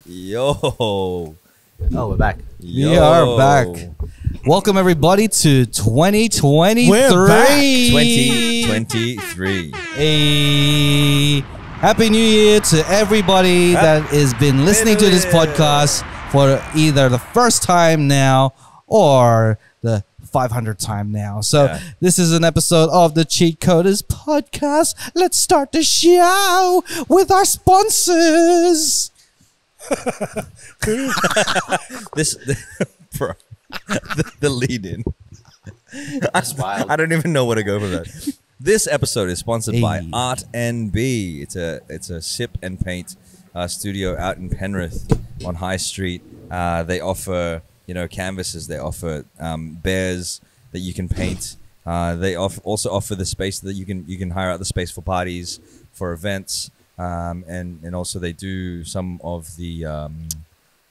Yo. Oh, we're back. Yo. We are back. Welcome everybody to 2023. We're back. 2023. A happy new year to everybody that has been listening to this podcast for either the first time now or the 500th time now. So this is an episode of the Cheatcoders podcast. Let's start the show with our sponsors. Bro, the lead in. That's wild. I don't even know where to go from that. This episode is sponsored by Art NB. It's a sip and paint studio out in Penrith on High Street. They offer canvases. They offer bears that you can paint. They also offer the space that you can hire out the space for parties, for events. And also they do some of the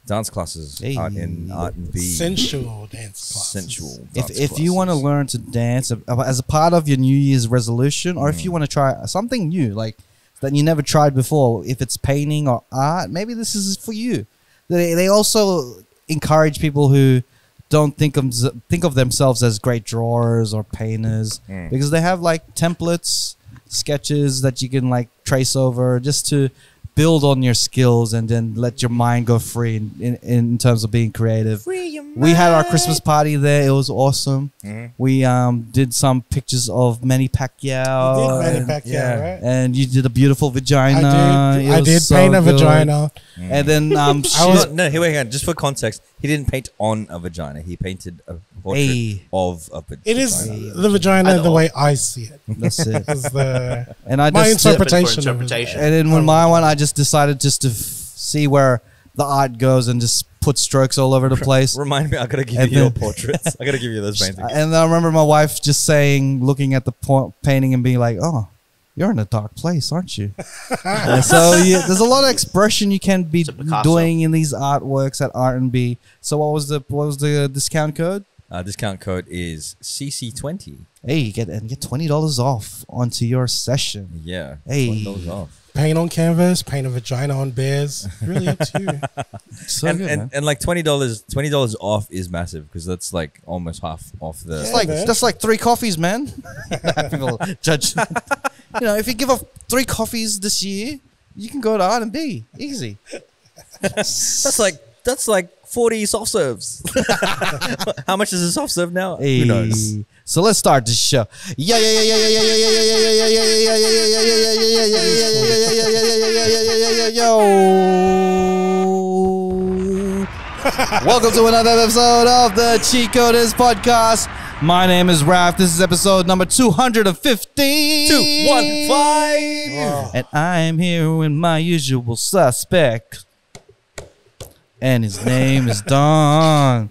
dance classes Art and B. Sensual dance classes. Sensual dance If you want to learn to dance as a part of your New Year's resolution, or if you want to try something new, like that you never tried before, if it's painting or art, maybe this is for you. They also encourage people who don't think of themselves as great drawers or painters because they have like templates, sketches that you can like trace over just to build on your skills and then let your mind go free in terms of being creative. We had our Christmas party there. It was awesome. We did some pictures of Manny Pacquiao. You did Manny Pacquiao, right? And you did a beautiful vagina. I did paint a vagina. And then hang on. Just for context, he didn't paint on a vagina. He painted a portrait of a vagina. It is the vagina the way I see it. That's it. And my interpretation. And then with my one, I just decided just to see where the art goes and just put strokes all over the place. Remind me, I gotta give you your portraits. I gotta give you those paintings. And I remember my wife just saying, looking at the painting and being like, "Oh, you're in a dark place, aren't you?" So there's a lot of expression you can be doing in these artworks at R&B. So what was the discount code? Discount code is CC20. Hey, you get $20 off onto your session. Yeah, hey, $20 off. Paint on canvas, paint a vagina on bears. Really up to you. So and like $20 off is massive because that's like almost half off the. That's like 3 coffees, man. People judge. If you give off 3 coffees this year, you can go to R&B. Easy. That's like 40 soft serves. How much is a soft serve now? Hey. Who knows? So let's start the show. Yo. Welcome to another episode of the Cheatcoders podcast. My name is Raph. This is episode number 215. 215. Wow. And I am here with my usual suspect. And his name is Don.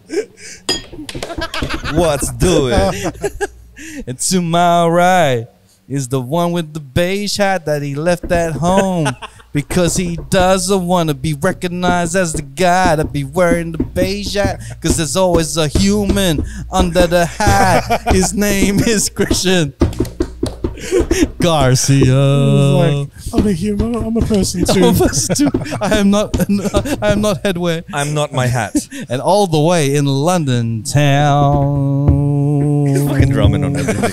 What's doing? And to my right is the one with the beige hat that he left at home because he doesn't want to be recognized as the guy to be wearing the beige hat because there's always a human under the hat. His name is Christian Garcia. I'm a human. I'm a person too. I am not headway. I'm not my hat. And all the way in London town. He's fucking drumming on everything.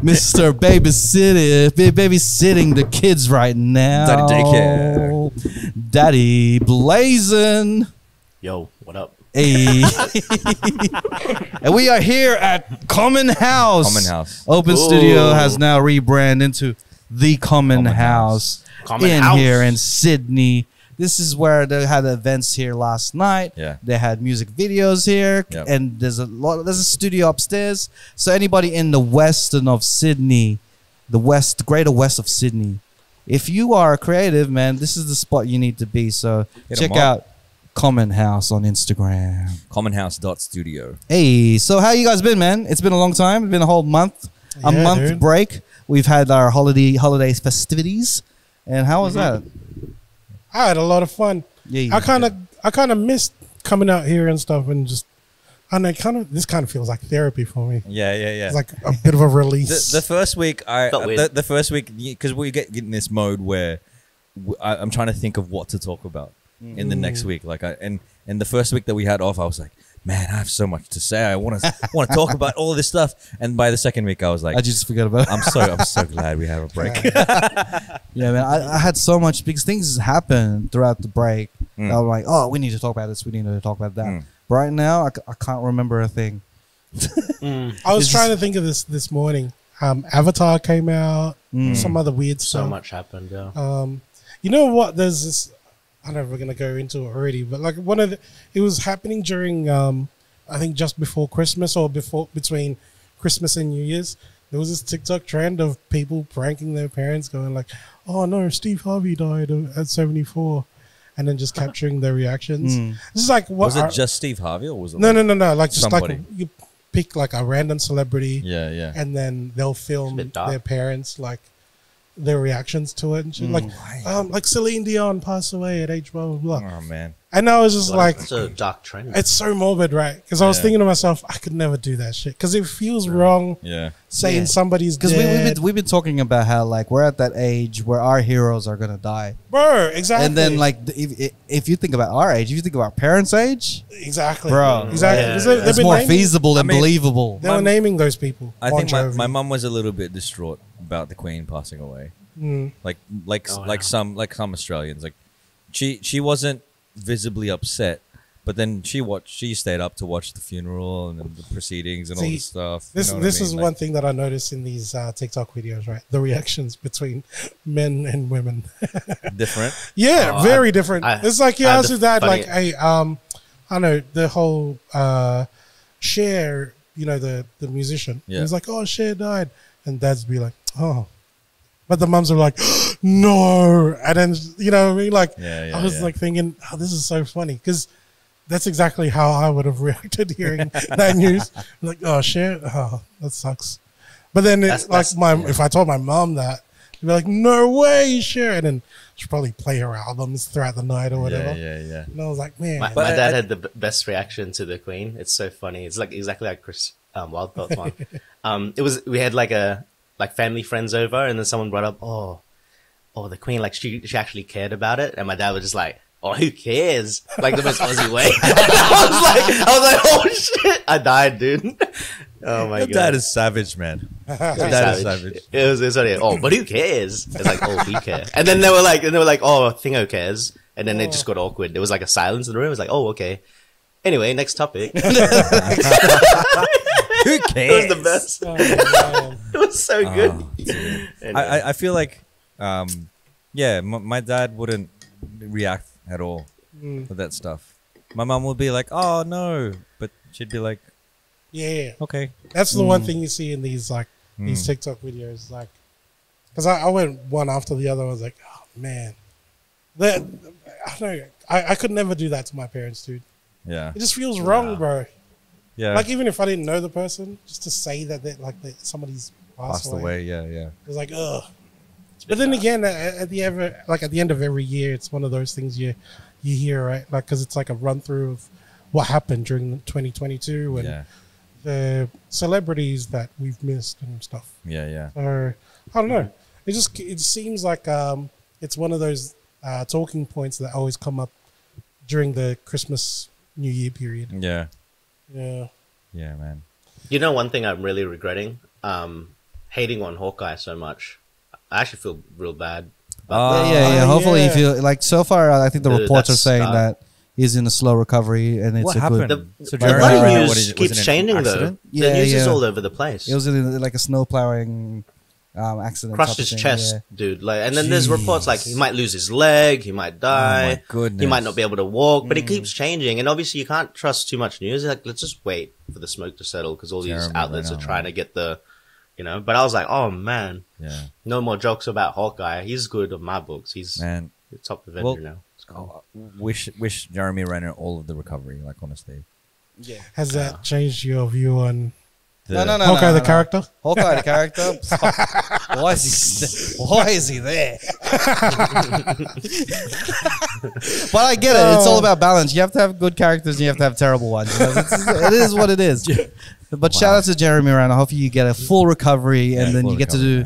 Mr. Babysitting the kids right now. Daddy daycare. Daddy blazing. Yo, what up? Hey. And we are here at Common House. Common House. Open Studio has now rebranded into the Common House. Here in Sydney. This is where they had events here last night. Yeah. They had music videos here, and there's a studio upstairs. So anybody in the western of Sydney, the greater west of Sydney, if you are a creative, man, this is the spot you need to be. So check out Common House on Instagram. Commonhouse.studio. Hey, so how you guys been, man? It's been a long time. It's been a whole month. A month break. We've had our holiday festivities. And how was that? I had a lot of fun. Yeah, I kind of missed coming out here and stuff, and just this kind of feels like therapy for me. Yeah. It's like a bit of a release. The first week, because we get in this mode where I'm trying to think of what to talk about in the next week. Like and the first week that we had off, I was like, man, I have so much to say. I want to talk about all of this stuff. And by the second week, I was like, I just forgot about it. I'm so glad we have a break. Yeah, man. I had so much because things happened throughout the break. I was like, oh, we need to talk about this. We need to talk about that. But right now, I can't remember a thing. I was trying to think of this morning. Avatar came out. Some other weird stuff. So much happened. Yeah. You know what? There's this. I don't know if we're gonna go into it already, but like it was happening during I think just before Christmas or between Christmas and New Year's. There was this TikTok trend of people pranking their parents, going like, "Oh no, Steve Harvey died at 74," and then just capturing their reactions. This is like, what Was it just Steve Harvey or was it no, like just somebody? like you pick like a random celebrity, Yeah. and then they'll film bit dark. their parents like their reactions to it and shit. Like Celine Dion passed away at age blah blah blah. Oh man. And I was just like, it's a dark trend. it's so morbid, right? Because I was thinking to myself, I could never do that shit because it feels wrong Yeah. saying somebody's Because dead. we've been talking about how like we're at that age where our heroes are gonna die, Bro, exactly. and then like if you think about our age, if you think about our parents' age, exactly, Bro. exactly. Yeah. 'Cause they've it's been more naming- feasible and I mean, believable. They were naming those people. I think Bon Jovi. my mum was a little bit distraught about the Queen passing away. Like some Australians. Like she wasn't visibly upset, but then she stayed up to watch the funeral and the proceedings and all this stuff. This you know what I is mean? Like, one thing that I noticed in these TikTok videos, right? The reactions between men and women. different. Yeah, Oh, very different. It's like you I had ask the your dad, funny- like, hey, I know the whole Cher, you know, the musician. Yeah. He's like, oh, Cher died. And dads be like, oh. But the mums are like, no. And then, you know what I mean? Like, Yeah, I was like thinking, oh, this is so funny. Because that's exactly how I would have reacted hearing that news. Like, oh, Cher, oh, that sucks. But then if I told my mom that, she'd be like, no way, Cher. And then she'd probably play her albums throughout the night or whatever. Yeah. And I was like, man. My dad had the best reaction to the Queen. It's so funny. It's like exactly like Chris Wildthorpe's one. We had like family friends over, and then someone brought up, oh, the Queen, like she actually cared about it, and my dad was just like, oh, who cares? Like the most Aussie way. I was like, oh shit, I died, dude. Oh my Your god, dad is savage, man. Your dad is savage. It was funny. Oh, but who cares? It's like, oh, we care. And then they were like, oh, Thingo cares. And then it just got awkward. There was like a silence in the room. It was like, oh, okay. Anyway, next topic. Who cares? It was the best. Oh, man. It was so good. Anyway. I feel like, my dad wouldn't react at all with that stuff. My mum would be like, "Oh no," but she'd be like, Yeah. "Okay." That's the one thing you see in these these TikTok videos, like, because I went one after the other. I was like, oh man, I don't know. I could never do that to my parents, dude. Yeah, It just feels wrong, bro. yeah. Like even if I didn't know the person, just to say that somebody's passed Passed away, away. Yeah. it was like, ugh. But then again, at the end of every year, it's one of those things you hear, right? Like, because it's like a run through of what happened during 2022 and Yeah. the celebrities that we've missed and stuff. Yeah. Or I don't know. It seems like it's one of those talking points that always come up during the Christmas New Year period. Yeah. Yeah. Yeah, man. You know, one thing I'm really regretting, hating on Hawkeye so much. I actually feel real bad. Yeah. Hopefully, yeah. if you like, so far, I think the Dude, reports are that's saying dark. that he's in a slow recovery, and it's What a happened? good. The, So the Jeremy bloody Renner, news what is it, was keeps it an changing though. accident? The news is Yeah. all over the place. It was in like a snow plowing accident. Crushed type of his thing, chest, yeah. dude. Like, and then there's reports like he might lose his leg, he might die, my goodness. he might not be able to walk, but it keeps changing. And obviously, you can't trust too much news. Like, let's just wait for the smoke to settle because all these Jeremy outlets Renner, are trying to get the, But I was like, oh man, Yeah. no more jokes about Hawkeye. He's good on my books. He's Man. the top Avenger Well, now. It's cool. Wish Jeremy Renner all of the recovery, like honestly. Has that changed your view on No. Hawkeye the character? Hawkeye the character. Why is he there? But I get it. It's all about balance. You have to have good characters and you have to have terrible ones. It is what it is. But shout out to Jeremy Ryan. I hope you get a full recovery and then full you get to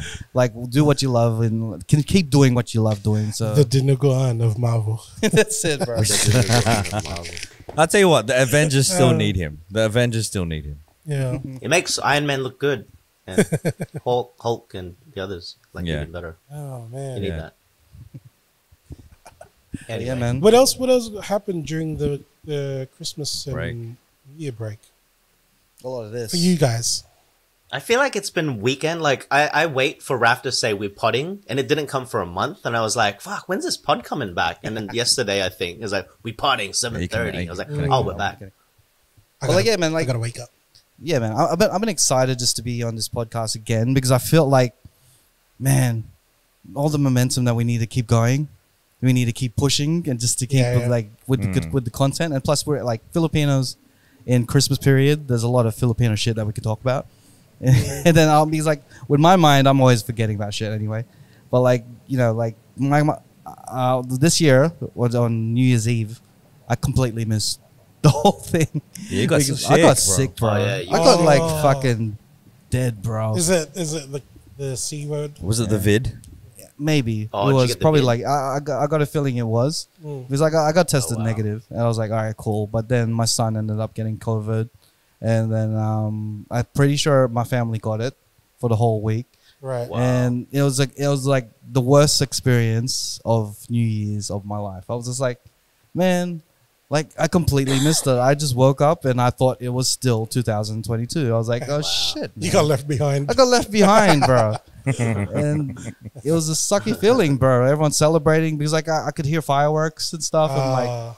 do what you love and can keep doing what you love doing. So The Dinuguan of Marvel. that's it, bro. I'll tell you what, the Avengers still need him. The Avengers still need him. Yeah. It makes Iron Man look good. And Hulk and the others like Yeah. even better. Oh You man. need Yeah. that. Anyway. Yeah, man. What else happened during the Christmas and Break. New Year break A lot of this. for you guys? I feel like it's been weekend. Like I wait for Raf to say we're podding, and it didn't come for a month. And I was like, "Fuck, when's this pod coming back?" And then yesterday, I think it was like we podding 7:30. I was like, "Oh, we're back." Well, like, yeah, man, like I gotta wake up. yeah, man. I've been excited just to be on this podcast again because I feel like, man, all the momentum that we need to keep going, we need to keep pushing and just to keep like with the content. And plus, we're like Filipinos in Christmas period. There's a lot of Filipino shit that we could talk about. And then I'll be like, with my mind, I'm always forgetting about shit anyway. But like, you know, like this year was on New Year's Eve, I completely missed the whole thing. Yeah, you got Because sick, I got bro. sick, bro. Oh, yeah, you- I got like Oh. fucking dead, bro. Is it the C word? Was it the vid? Maybe Oh, it did you was get the probably vid? like I got a feeling it was because I got tested wow. negative and I was like, all right, cool. But then my son ended up getting COVID, and then I'm pretty sure my family got it for the whole week. Right. Wow. And it was like the worst experience of New Year's of my life. I was just like, man, like I completely missed it. I just woke up and I thought it was still 2022. I was like, oh shit, You man. got left behind. I got left behind, bro. And it was a sucky feeling, bro. Everyone's celebrating because like I could hear fireworks and stuff. And like,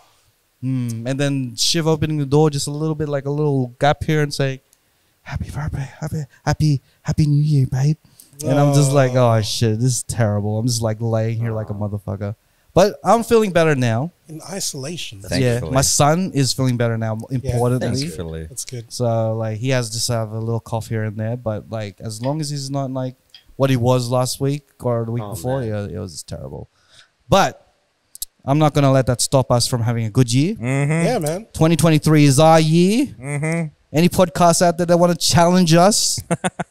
and then Shiv opening the door just a little bit, like a little gap here, and saying, "Happy birthday, happy New Year, babe." And I'm just like, "Oh shit, this is terrible." I'm just like laying here like a motherfucker. But I'm feeling better now. in isolation. Thankfully. Yeah, my son is feeling better now. Importantly, Thankfully. That's good. so like he has just have a little cough here and there, but like as long as he's not like what he was last week or the week before, man. yeah, it was just terrible. But I'm not gonna let that stop us from having a good year. Yeah, man. 2023 is our year. Any podcasts out there that want to challenge us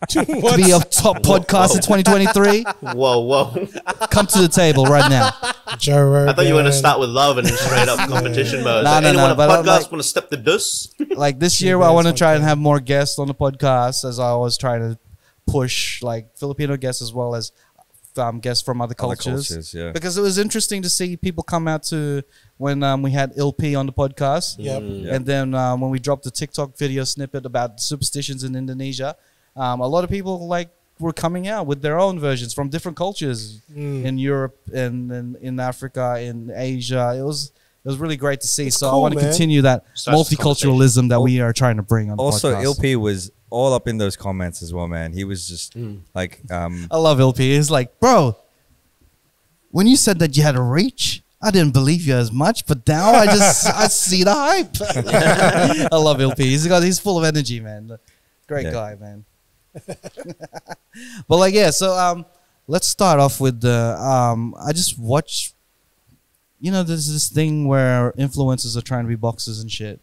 to be a top podcast in 2023, Whoa. come to the table right now. Joe Rogan. I thought you were going to start with love and then straight up competition mode. Nah, Like, nah, anyone nah, a but I podcast like- want to step the dus? Like this year, I want to try and have more guests on the podcast, as I was trying to push like Filipino guests as well as guests from other cultures. Yeah. Because it was interesting to see people come out to when we had LP on the podcast. Yep. And then when we dropped the TikTok video snippet about superstitions in Indonesia, a lot of people like were coming out with their own versions from different cultures in Europe and in Africa, in Asia. It was really great to see. It's So I cool, want to man. continue that Starts the multiculturalism that we are trying to bring on the Also, podcast. LP was all up in those comments as well, man. He was just like, I love LP. He's like, bro, when you said that you had a reach, I didn't believe you as much, but now I see the hype. I love LP. He's full of energy, man. Great Yeah. guy, man. But like, yeah, so let's start off with the I just watch, you know, there's this thing where influencers are trying to be boxers and shit.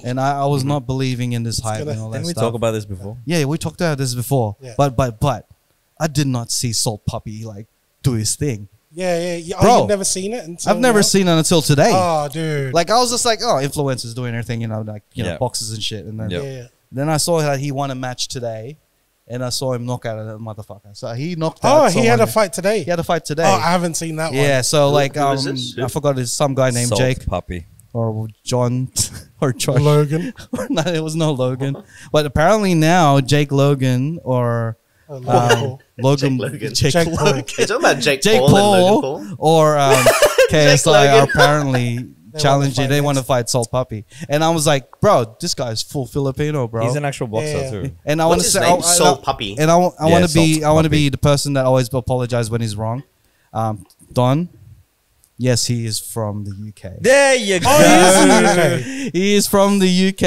And I was not believing in this hype and all that didn't we stuff. talk about this before? Yeah, we talked about this before. Yeah. But I did not see Saltpapi like do his thing. Yeah. Oh, Bro, you've never seen it? Until I've never now? seen it until today. Oh, dude. Like I was just like, oh, influencers doing their thing, you know, like Yeah. boxes and shit. And then Yep. Yeah. then I saw that he won a match today, and I saw him knock out a motherfucker. So he knocked Oh, out. he had a someone. fight today. He had a fight today. Oh, I haven't seen that one. Yeah, so like who is this? I forgot his some guy named Jake Puppy. or John or Josh. Logan. No, it was no Logan. But apparently now Jake Logan or Logan Logan. Jake Jake Logan. Paul. You're talking about Jake Jake Paul and Logan Paul Paul? or KSI are Logan. apparently challenging. fight They want to next. fight Saltpapi, and I was like, bro, this guy's full Filipino, bro. He's an actual boxer Yeah. too. And I want What's to his say, name? Saltpapi. and I want Yeah, to be, I want to Saltpapi. be the person that always apologize when he's wrong. Don, yes, he is from the UK. There you go. Okay. He is from the UK,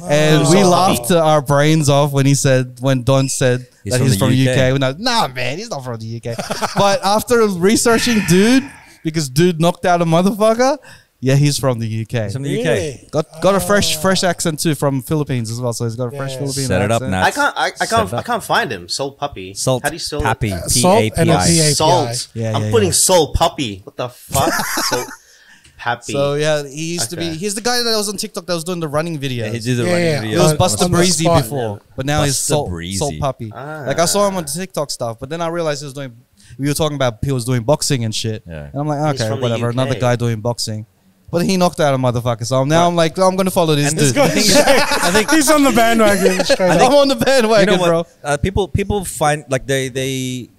and we Saltpapi. laughed our brains off when Don said He's that from he's the from the UK. UK. We're like, nah, man, he's not from the UK. But after researching dude, because dude knocked out a motherfucker, Yeah, he's from the UK. He's from the UK. Really? Got a fresh accent too from Philippines as well. So he's got a fresh Yeah. Filipino Set it up, accent. Nat. I can't find him. Saltpapi. Salt How do you spell Pappy. it? Salt and a P-A-P-I. P-A-P-I. Salt. Yeah, I'm yeah, putting yeah. Saltpapi. What the fuck? Saltpapi. So yeah, he used to Okay. be. He's the guy that was on TikTok that was doing the running videos. Yeah, he did the Yeah, running yeah. video. He was On Buster the Breezy spot. before, but now he's Buster Salt Breezy. Puppy. Ah. Like I saw him on the TikTok stuff, but then I realized he was doing. We were talking about he was doing boxing and shit, Yeah. and I'm like, He's okay, from the whatever. UK. Another guy doing boxing, but he knocked out a motherfucker. So now I'm like, I'm gonna follow this And this dude. guy- I think he's on the bandwagon. Straight I'm up. on the bandwagon, You know bro. what? People find like they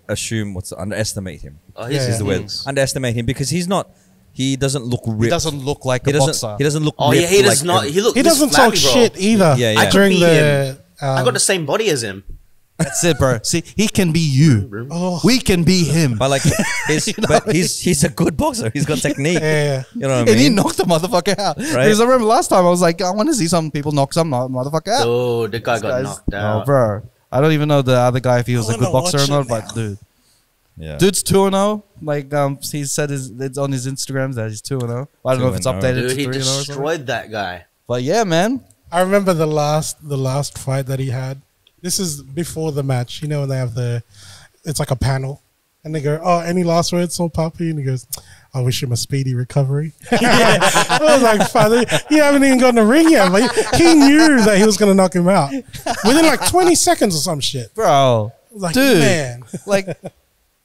underestimate him. Oh, Yeah, Is the yeah. word. Underestimate him because he doesn't look ripped. He doesn't look like He a doesn't. boxer. He doesn't look. Oh yeah, ripped he does like not. every- He look. He doesn't talk flabby, bro. shit either. Yeah, yeah. I could During be the. I got the same body as him. That's it, bro. See, he can be you. Oh, We can be him. But like, he's a good boxer. He's got technique. yeah. You know what I And he mean? knocked the motherfucker out. Right. Because I remember last time I was like, I want to see some people knock some motherfucker out. Oh, the guy This got guy's- knocked Oh, out. bro. I don't even know the other guy if he was I a good wanna boxer or watch not, it but now. dude. Yeah. Dude's 2-0. Like, he said it's on his Instagram that he's 2-0. I don't know if it's 2-0. updated Dude, he to 3-0 or something. destroyed that guy. But yeah, man. I remember the last fight that he had. This is before the match. You know when they have it's like a panel, and they go, "Oh, any last words, Soul Puppy?" And he goes, "I wish him a speedy recovery." I was like, "Father, you haven't even gotten a ring yet." But he knew that he was going to knock him out within like 20 seconds or some shit. Bro. I was like, Dude. man, Like,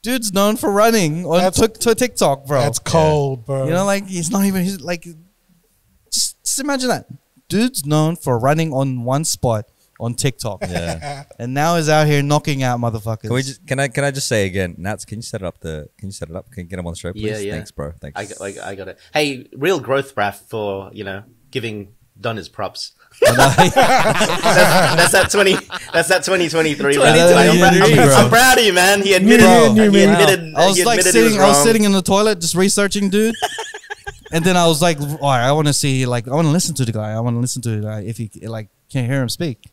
dude's known for running on That's- to TikTok, bro. that's cold, bro. You know, like, he's not even, he's like, just imagine that. Dude's known for running on one spot on TikTok. Yeah. And now he's out here knocking out motherfuckers. Can I just say again, Nats? Can you set it up? Can you get him on the show, please? Yeah, yeah. Thanks, bro. Thanks. I got it. Hey, real growth, Braf, for giving Don his props. that's that 2023. man. I'm proud of you, man. He admitted. Bro, he yeah. admitted. I was he like admitted he sitting, I was wrong. sitting in the toilet just researching, dude. And then I was like, all right, I want to see, like, I want to listen to the guy. I want to listen to if he, like, can't hear him speak.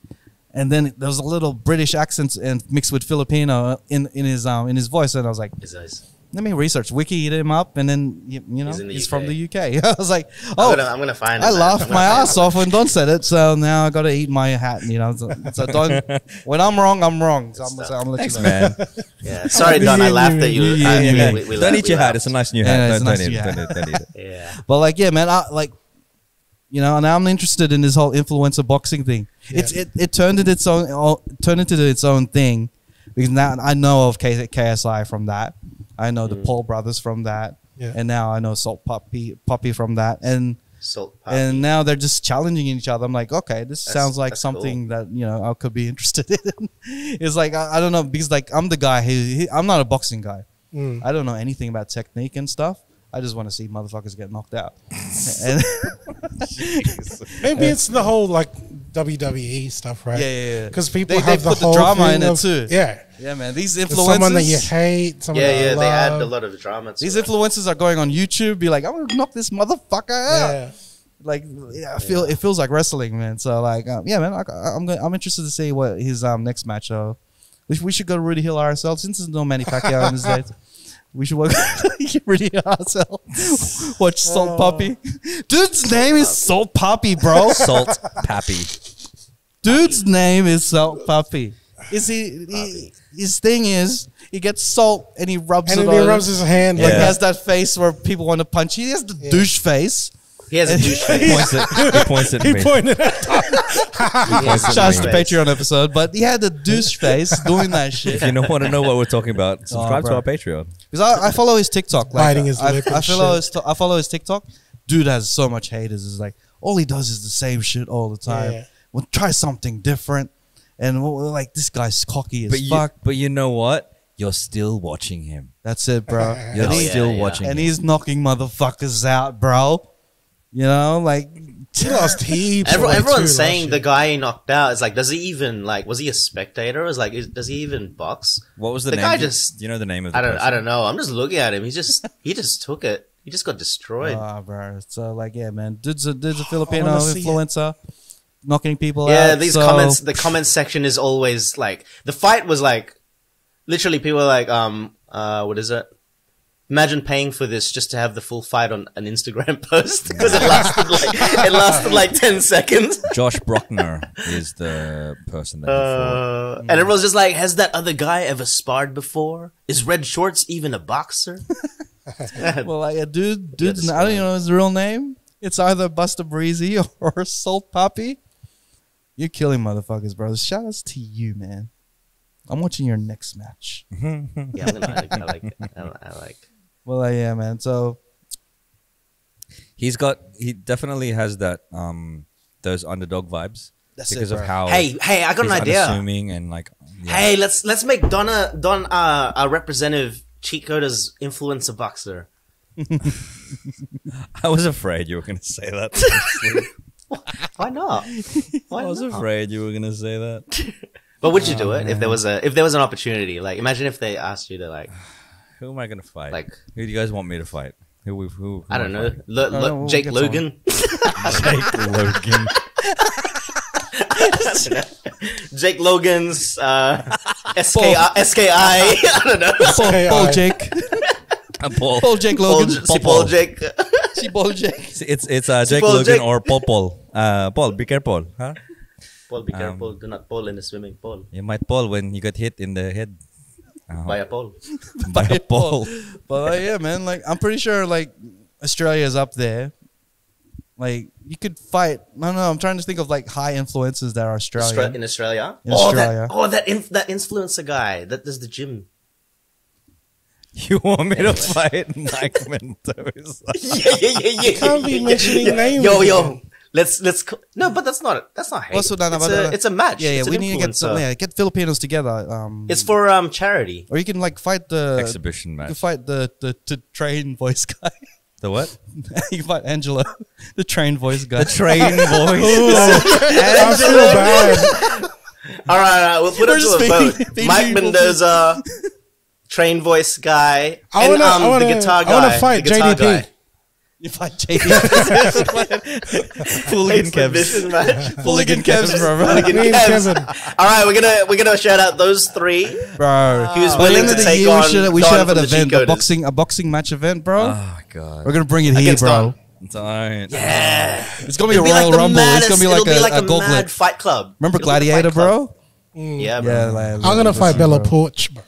And then there was a little British accent and mixed with Filipino in his voice. And I was like, His eyes. let me research. Wiki him up. And then, you know, He's in the he's UK. from the UK. I was like, oh, I'm gonna find. I him, man. laughed I'm gonna my find ass him. off when Don said it. So now I got to eat my hat, you know. So Don, when I'm wrong, I'm wrong. So I'm gonna let Thanks, you know. man. Yeah. Sorry, Don. I laughed at you. Yeah, yeah. We Don't eat your hat. laughed. It's a nice new Yeah, hat. it's a Don't nice eat new it. hat. Don't eat it. Yeah. But like, yeah, man, you know, now I'm interested in this whole influencer boxing thing. Yeah. It turned into its own thing because now I know of KSI from that. I know the Paul brothers from that, Yeah. and now I know Saltpapi from that, and Saltpapi. now they're just challenging each other. I'm like, okay, this sounds like that's something that I could be interested in. It's like I don't know because like I'm the guy I'm not a boxing guy. I don't know anything about technique and stuff. I just want to see motherfuckers get knocked out. And Maybe it's the whole like WWE stuff, right? yeah. Because people They have the put the whole drama thing in it of- too. Yeah, Yeah, man. These There's influencers, someone that you hate. Someone that Yeah, you they add love. a lot of drama. To these it. influencers are going on YouTube, be like, I'm gonna knock this motherfucker out. Yeah. Like, yeah, it feels like wrestling, man. So like, yeah, man, I'm interested to see what his next match. We should go to Rudy Hill ourselves since there's no Manny Pacquiao in this days. We should work Rudy Hill ourselves. Watch Salt Puppy. Dude's name is Salt Puppy, bro. Salt Pappy. Dude's name is Salt Puppy. His thing is he gets salt and he rubs And it then he on. rubs his hand. Like Like he Yeah. has that face where people want to punch. He has the douche face. He has a douche He face. points at he me. pointed at Shout out to the Patreon episode, but he had the douche face doing that shit. If you don't want to know what we're talking about, subscribe to bro. our Patreon. Because I follow his TikTok. Like, Biting his lip and I follow his TikTok. Dude has so much haters. It's like all he does is the same shit all the time. Yeah. Well, try something different. And we're like, this guy's cocky as But fuck. you know what? You're still watching him. That's it, bro. You're Oh, yeah, still yeah. watching And him. he's knocking motherfuckers out, bro. You know, like He lost heaps. of weight too Everyone's last saying year. the guy he knocked out is like, does he even like? Was he a spectator? Is like, does he even box? What was the The name? guy Do you- just- do you know the name of the I person? don't know. I'm just looking at him. He just took it. He just got destroyed. bro. So like, yeah, man. Dude's a Filipino wanna see it. influencer, knocking people out. Yeah, these So- comments. The comment section is always like the fight was like, literally people are like, what is it? Imagine paying for this just to have the full fight on an Instagram post because it lasted like 10 seconds. Josh Brockner is the person that he fought. And everyone's just like, has that other guy ever sparred before? Is Red Shorts even a boxer? Well, like a dude, I don't even know his real name. It's either Buster Breezy or Saltpapi. You're killing motherfuckers, bro. Shout outs to you, man. I'm watching your next match. Yeah, I like it. I like. Well, yeah, man. So he definitely has that those underdog vibes because it, of bro. how Hey, I got an idea. unassuming and like Hey, let's make Don a representative Cheatcoders influencer boxer. I was afraid you were gonna say that. Why not? Why I was not? afraid you were gonna say that. But would you do it if there was an opportunity? Like, imagine if they asked you to like, Who am I gonna fight? Like, who do you guys want me to fight? Who I don't know, we'll Jake get Logan. Jake Logan. Jake Logan's SKI. I don't know. Paul Jake. Paul Jake Logan. Paul Jake. See Paul Jake. It's Jake Paul Logan Jake. or Paul. Paul, be careful, huh? Paul, be careful. Do not fall in the swimming pool. You might fall when you get hit in the head. By a pole. By a pole. But yeah, man, like I'm pretty sure like Australia's up there. Like you could fight. No, I'm trying to think of like high influences that are Australian. In Australia. In Australia. That influencer guy that does the gym. You want me to fight Mike Mendoza? Yeah. Can't be mentioning names. Yo. Let's no, but that's not hate. Also, It's a match. Yeah, It's we an need to influencer. get Filipinos together. It's for charity. Or you can like fight the Exhibition You match. can fight the train voice guy. The what? You can fight Angela, the train voice guy. The train voice. I feel bad. All right, we'll put We're it just to a vote. feeding Mike people Mendoza, train voice guy, I and wanna- the guitar guy. I wanna fight the guitar JDP. guy. You fight JD. Hooligan Kevs. Exhibition match. Hooligan Kevs, bro. Hooligan Me and Kevs. Kevin. All right, we're gonna shout out those three. Bro. Who's By the willing end to of the take year, on we Don should have an from the event, Cheatcoders. a boxing match event, bro. Oh god. We're gonna bring it here, Against bro. Don't. Yeah, It's gonna be It'll a Royal the Rumble. maddest- It's gonna be it'll like a mad gauntlet. fight club. Remember It'll be a Gladiator, fight club. bro? Yeah, bro. Yeah, like, I'm gonna fight Bella Porch, bro.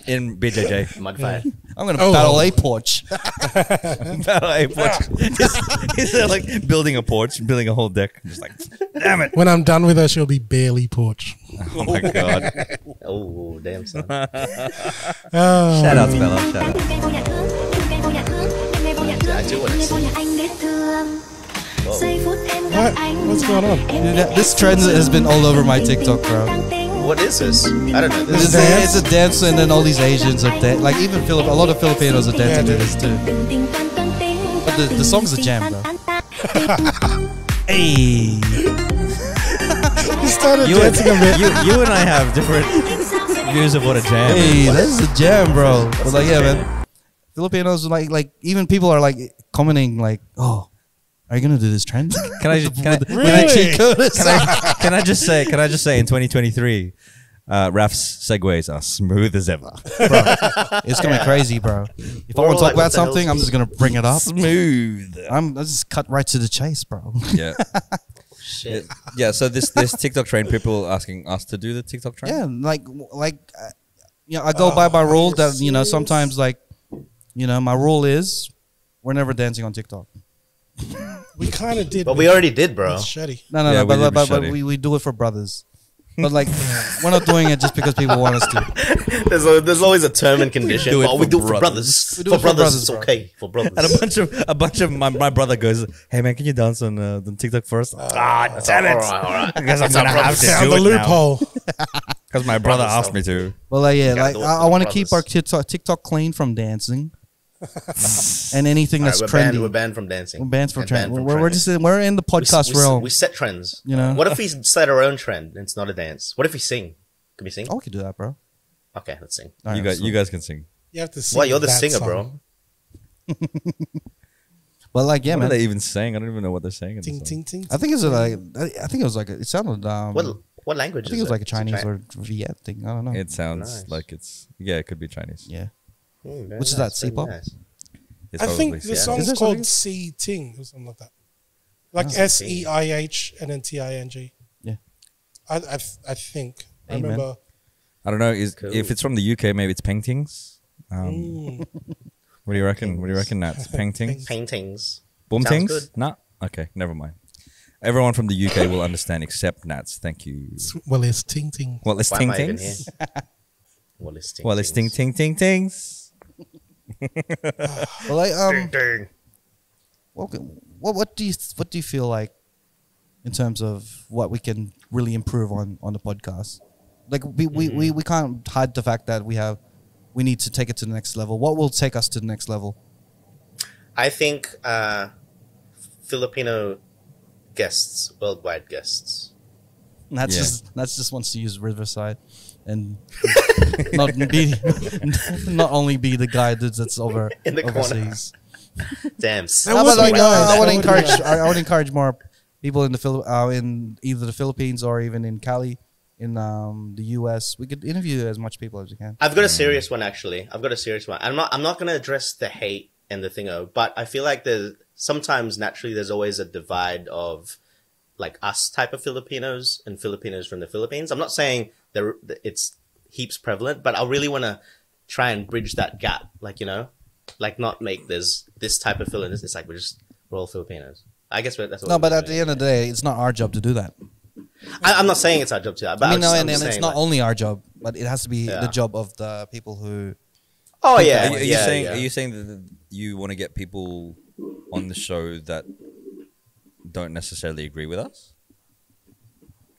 In BJJ. Mud fight. I'm gonna Oh. battle a porch. Battle a porch. He's like building a porch, building a whole deck. Just like, damn it. When I'm done with her, she'll be barely Porch. Oh my god. Oh damn son. Shout out to Bella. Shout out. I do want to see. What's going on? This trend has been all over my TikTok, bro. What is this? I don't know. This It's is a, it's a dance, and then all these Asians are like even a lot of Filipinos are dancing to this too. But the song's a jam, bro. Hey, You started You dancing a bit. and I have different views of what a jam hey, is. that's a jam, bro. But like, yeah, man. Filipinos like even people are like commenting like, oh, are you gonna do this trend? Can I Really? can I just say in 2023, Raf's segues are smooth as ever. It's gonna be crazy, bro. If I We're want to all talk like, about what the hell's something, I'm just gonna bring it up. Smooth. I just cut right to the chase, bro. Yeah. shit. Yeah. So this TikTok trend, people asking us to do the TikTok trend. Yeah, you know, I go by my rule that you know sometimes like, you know, my rule is we're never dancing on TikTok. We kind of did. But we already did, bro. with Shetty. No, Yeah, we did but machete. we do it for brothers. But like, we're not doing it just because people want us to. There's always a term and condition. do it We for do it for brothers. brothers. We do For it for brothers, brothers, it's bro. okay. For brothers. And a bunch of my brother goes, "Hey man, can you dance on TikTok first?" Damn it! All right. I guess I'm gonna have to Found do the it now loophole. because my brother Brothers asked me to. But like, yeah, Gotta like do it I for want to the keep our brothers. TikTok clean from dancing and anything All right, that's we're trendy. banned. We're banned from dancing. We're banned from We're trend. from We're just we're in the podcast we, realm. we set trends. You know? What if we set our own trend and it's not a dance? What if we sing? Can we sing? Oh, we could do that, bro. Okay, let's sing. All right, You guys can sing. You have to sing Why, you're the that singer, song. bro. But like, yeah, What man. are they even saying? I don't even know what they're saying. In the Ting song. ting ting. I think it's like I think it was like it sounded. What language I think is it was like a It's Chinese Chi- or Viet thing. I don't know. It sounds Nice. like it's it could be Chinese. Yeah. Which is that, C-pop? Nice. It's I think probably- the Is song's there called something? C Ting or something like that. Like Oh. SEIH and then TING. Yeah. I think. I Amen. remember. I don't know. Cool. If it's from the UK, maybe it's paintings. Mm. What do you reckon? What do you reckon? That's paintings. Paintings. Boom Sounds things? good. Nah. Okay, never mind. Everyone from the UK will understand except Nats. Thank you. Well, it's Ting Ting. Well, it's Why ting am I even here? tings. Well, it's ting. Well, it's ting ting ting tings. Well, like, Ding. what do you feel like in terms of what we can really improve on the podcast? Like we can't hide the fact that we need to take it to the next level. What will take us to the next level? I think Filipino guests, worldwide guests. That's Yeah. just wants to use Riverside and not only be the guy that's over In the corner. overseas. Damn. That No, would but be like, nice. I That would would be encourage. nice. I would encourage more people in in either the Philippines or even in Cali, in the US. We could interview as much people as we can. I've got a serious one actually. I've got a serious one. I'm not going to address the hate and the thingo, but I feel like there's sometimes naturally there's always a divide of like us type of Filipinos and Filipinos from the Philippines. I'm not saying it's heaps prevalent, but I really want to try and bridge that gap. Like, you know, like not make this type of Filipinos. It's like we're all Filipinos. I guess that's what No, we're but at doing. the end of the day, it's not our job to do that. I'm not saying it's our job to that, but I mean, no, I'm and just it's saying, not like- only our job, but it has to be Yeah. the job of the people who. Oh yeah, Are you yeah, saying? yeah. Are you saying that you want to get people on the show that don't necessarily agree with us?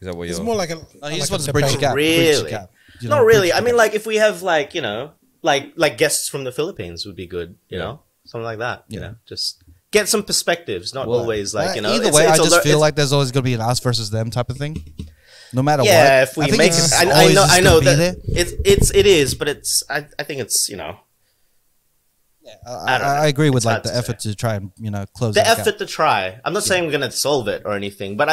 Is that what It's you're? more like a. No, he like just a wants to bridge the debate. gap. Bridge the Really? gap, you Not know, really. bridge I the mean, gap. like if we have like, you know, like guests from the Philippines would be good. You know, something like that. You Yeah. know, just get some perspectives. Not Well, always like, you know. Either it's- way, it's I a just lo- feel it's- like there's always going to be an us versus them type of thing. No matter what. yeah, if we I think make it's it, I always know, just I know gonna be that there. it is, but it's. I think it's, you know, I don't know. I agree with It's like hard the to effort to try and close the that gap. effort to try. I'm not saying we're gonna solve it or anything, but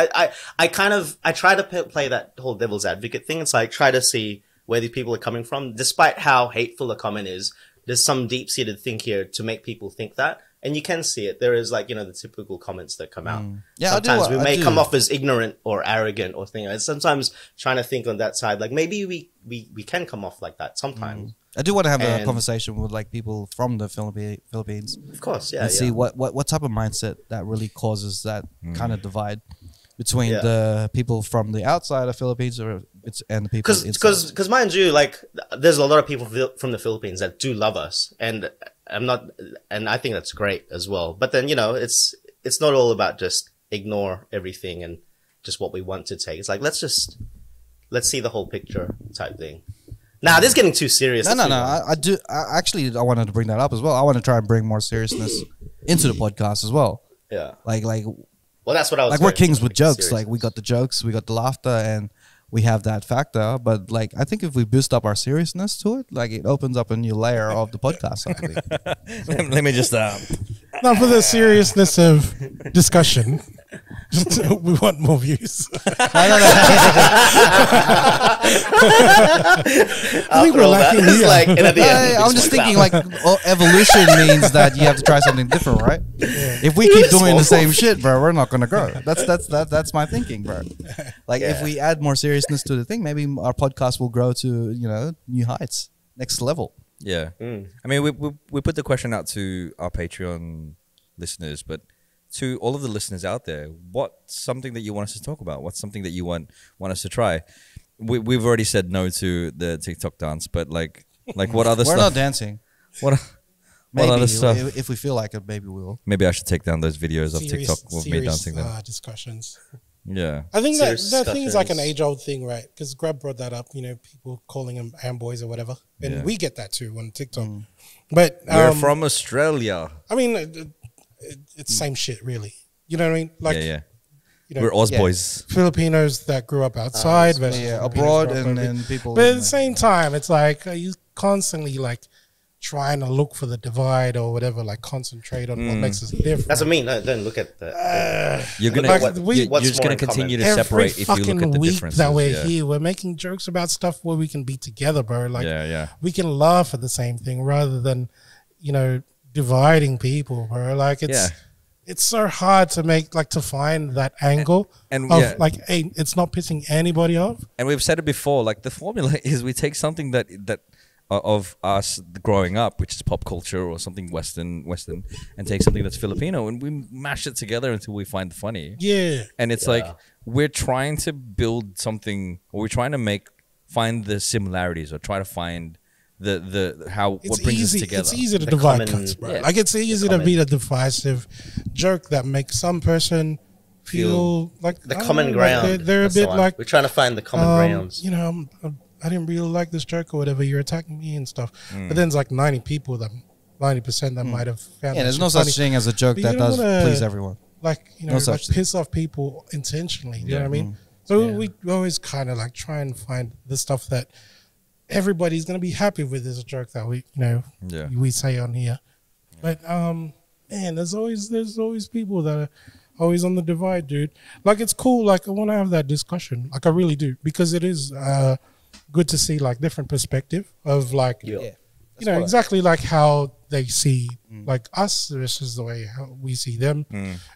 I try to play that whole devil's advocate thing. It's like try to see where these people are coming from, despite how hateful the comment is. There's some deep seated thing here to make people think that, and you can see it. There is like, you know, the typical comments that come out. Yeah, I do, sometimes we I may do. come off as ignorant or arrogant or thing. And sometimes trying to think on that side, like maybe we can come off like that sometimes. I do want to have a And- conversation with like people from the Philippines Of course, yeah. and yeah. see what type of mindset that really causes that kind of divide between Yeah. the people from the outside of Philippines and the people inside. Because mind you, like there's a lot of people from the Philippines that do love us, and I think that's great as well. But then, you know, it's not all about just ignore everything and just what we want to take. It's like let's see the whole picture type thing. Nah, this is getting too serious. No. Let's move on. I wanted to bring that up as well. I want to try and bring more seriousness into the podcast as well. Yeah. Like Well, that's what I was. like we're going kings for, with make it jokes. serious. Like we got the jokes, we got the laughter, and we have that factor. But like I think if we boost up our seriousness to it, like it opens up a new layer of the podcast. I believe. Let me just. Now, for the seriousness of discussion, we want more views. I think After we're all that, lacking it's here. like, and at the end, I'm just thinking like evolution means that you have to try something different, right? If we keep doing the same shit, bro, we're not gonna grow. That's my thinking, bro. Like if Yeah. we add more seriousness to the thing, maybe our podcast will grow to new heights, next level. Yeah. I mean, we put the question out to our Patreon listeners, but to all of the listeners out there, what's something that you want us to talk about? What's something that you want us to try? We've already said no to the TikTok dance, but like what other We're stuff? not dancing. What Maybe other stuff? if we feel like it, maybe we will. Maybe I should take down those videos of TikTok with me dancing them. Discussions. Yeah. I think that Serious that thing is like an discussions. age-old thing, right? Because Grub brought that up, you know, people calling them handboys or whatever. And Yeah. we get that too on TikTok. But, We're from Australia. I mean, it's same shit, really. You know what I mean? Like, yeah. you know, We're Oz boys. Filipinos that grew up outside versus Yeah, Filipinos abroad grew up and over- then people. But at the same time, it's like you constantly like trying to look for the divide or whatever, like concentrate on what makes us different. That's what I mean. No, don't look at the. You're gonna Like, you're what's just more gonna in common? continue to Every separate if you fucking look at the week differences. that we're yeah. here, we're making jokes about stuff where we can be together, bro. Like, yeah. we can laugh at the same thing rather than, you know, dividing people, bro. Like, it's so hard to make, like, to find that angle and of like, hey, it's not pissing anybody off. And we've said it before. Like the formula is we take something that of us growing up, which is pop culture or something Western, and take something that's Filipino, and we mash it together until we find the funny. Yeah. And it's like we're trying to build something, or we're trying to find the similarities, or try to find what brings us together. It's easy to The divide common- cuts, bro. yeah. Like, it's easy to be the divisive joke that makes some person feel like The I don't common know, like ground. they're a That's the bit one. like, we're trying to find the common grounds. you know, I didn't really like this joke or whatever. You're attacking me and stuff. But then it's like 90% that might have found. Yeah, that there's shit no funny. such thing as a joke But that you don't does wanna- please everyone. Like, you know, No like such thing. piss off people intentionally. You know what I mean? So we always kind of like try and find the stuff that everybody's gonna be happy with. This joke that we, you know, we say on here. But man, there's always people that are always on the divide, dude. Like, it's cool. Like, I want to have that discussion. Like, I really do, because it is good to see like different perspective of like, you know, exactly like how they see like us versus the way how we see them.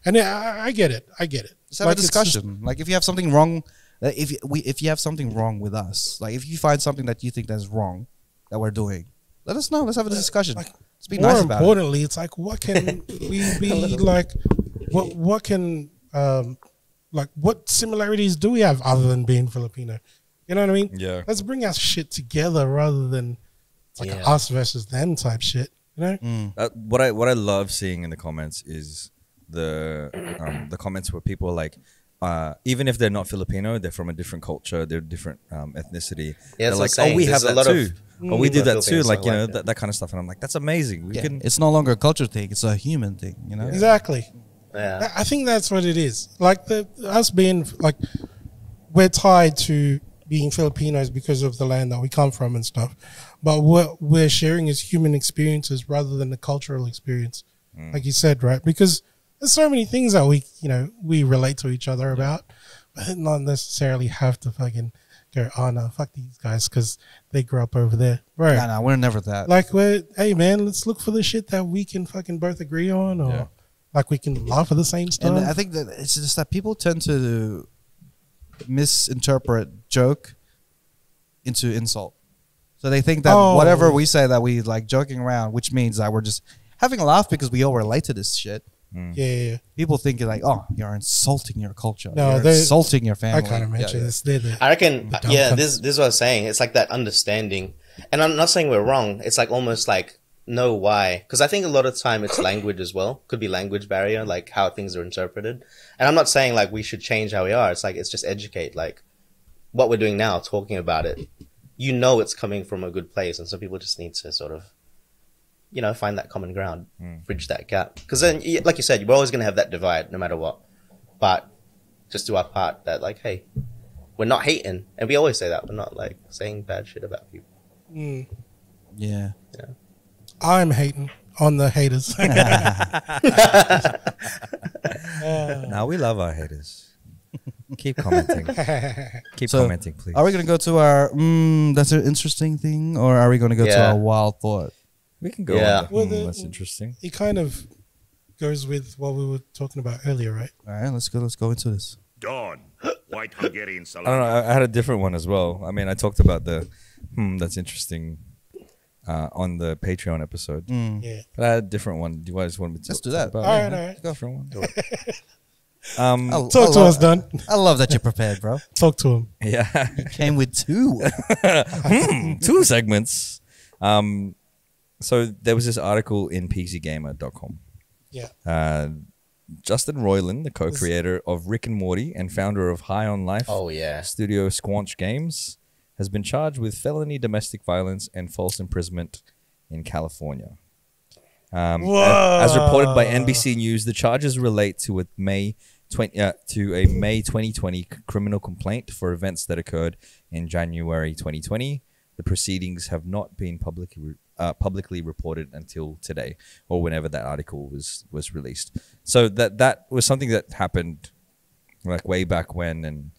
And I get it. Just have Like, a it's discussion. Like if you have something wrong, if you have something wrong with us, like if you find something that you think that's wrong that we're doing, let us know. Let's have a discussion. Like, Let's be more nice about it. importantly, it's like, what can we be like? What can like, what similarities do we have other than being Filipino? You know what I mean? Yeah. Let's bring our shit together rather than it's like us versus them type shit. You know? What I love seeing in the comments is the comments where people are like, even if they're not Filipino, they're from a different culture, they're different ethnicity. Yeah, they're it's like, the same. oh, we There's have a that lot too. of Or we do that too, Filipinos like, you know, that. that kind of stuff. And I'm like, that's amazing. We can. It's no longer a culture thing; it's a human thing. You know. Exactly. Yeah. I think that's what it is. Like, us being like, we're tied to being Filipinos because of the land that we come from and stuff. But what we're sharing is human experiences rather than the cultural experience, like you said, right? Because there's so many things that we relate to each other about, but not necessarily have to fucking go, oh no, fuck these guys because they grew up over there, right? No, we're never that. Like, hey man, let's look for the shit that we can fucking both agree on, or like we can laugh at the same stuff. And I think that it's just that people tend to misinterpret joke into insult. So they think that whatever we say that we like joking around, which means that we're just having a laugh because we all relate to this shit. Yeah. People think like, oh, you're insulting your culture. No, you're insulting your family. I kind of mentioned this. I reckon, the dumb this is what I was saying. It's like that understanding. And I'm not saying we're wrong. It's like almost like, know why. Because I think a lot of time it's language as well. Could be language barrier, like how things are interpreted. And I'm not saying like we should change how we are. It's like, it's just educate. Like what we're doing now, talking about it. You know it's coming from a good place. And so people just need to sort of, you know, find that common ground, bridge that gap. Because then, like you said, we're always going to have that divide no matter what. But just do our part that, like, hey, we're not hating. And we always say that. We're not, like, saying bad shit about people. Yeah. I'm hating on the haters. Now we love our haters. Keep commenting. Keep So, commenting, please. Are we going to go to our, that's an interesting thing, or are we going to go to Yeah. our wild thought? We can go Yeah. on. That's interesting. It kind of goes with what we were talking about earlier, right? All right, let's go into this. Dawn, white Hungarian I salami. don't know. I had a different one as well. I mean, I talked about the that's interesting on the Patreon episode. Yeah. But I had a different one. Do you guys want me to Let's do talk that. about All it? right, all right. Different one. Do it. Talk to us, Don. I love that you're prepared, bro. Talk to him. Yeah. Came with two. 2 segments. So there was this article in pcgamer.com. Yeah. Justin Roiland, the co-creator of Rick and Morty and founder of High on Life Oh, yeah. studio Squanch Games, has been charged with felony domestic violence and false imprisonment in California. As reported by NBC News, the charges relate to a May 2020 criminal complaint for events that occurred in January 2020. The proceedings have not been publicly publicly reported until today or whenever that article was released. So that was something that happened like way back when, and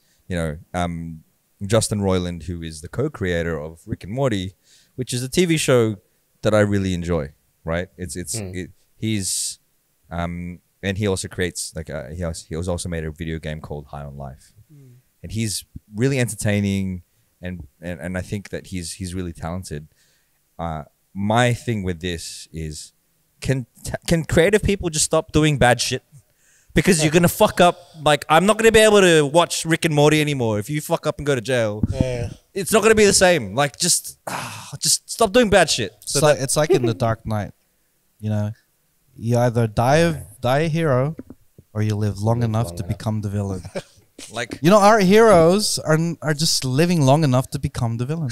Justin Roiland, who is the co-creator of Rick and Morty, which is a TV show that I really enjoy. Right? He's and he also creates he was also made a video game called High on Life, and he's really entertaining, and I think that he's really talented. My thing with this is, can creative people just stop doing bad shit? Because you're gonna fuck up. Like, I'm not gonna be able to watch Rick and Morty anymore if you fuck up and go to jail. Yeah. It's not gonna be the same. Like, just stop doing bad shit. So it's like in The Dark Knight. You either die a hero, or you live long enough to become the villain. Like, our heroes are just living long enough to become the villain.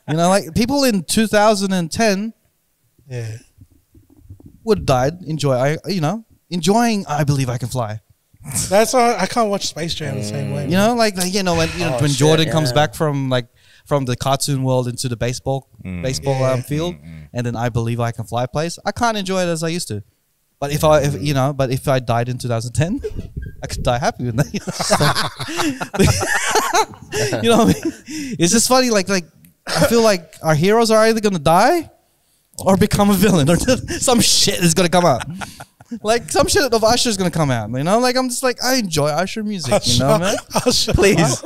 Like people in 2010 would have died. Enjoying I Believe I Can Fly. That's why I can't watch Space Jam the same way. When Jordan comes back from the cartoon world into the baseball field, and then I Believe I Can Fly plays, I can't enjoy it as I used to. But if I died in 2010, I could die happy with that. You know what I mean? It's just funny. Like I feel like our heroes are either gonna die or become a villain, or some shit is gonna come out. Like some shit of Usher is gonna come out. Like I'm just like, I enjoy Usher music. Man. Please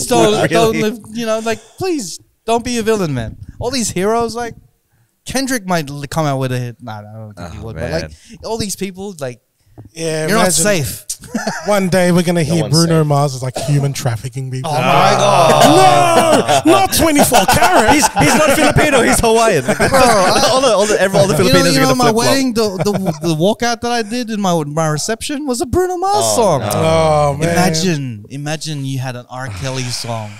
don't live. Please don't be a villain, man. All these heroes, like Kendrick might come out with a hit. Nah, I don't think he would. But like all these people, like, you're not safe. One day we're gonna hear Bruno Mars is like human trafficking people. Oh my god! No, not 24 karat. He's not Filipino. He's Hawaiian. all the Filipinos are gonna my flip-flop. wedding, the walkout that I did in my reception was a Bruno Mars song. No. Oh man! Imagine you had an R. Kelly song.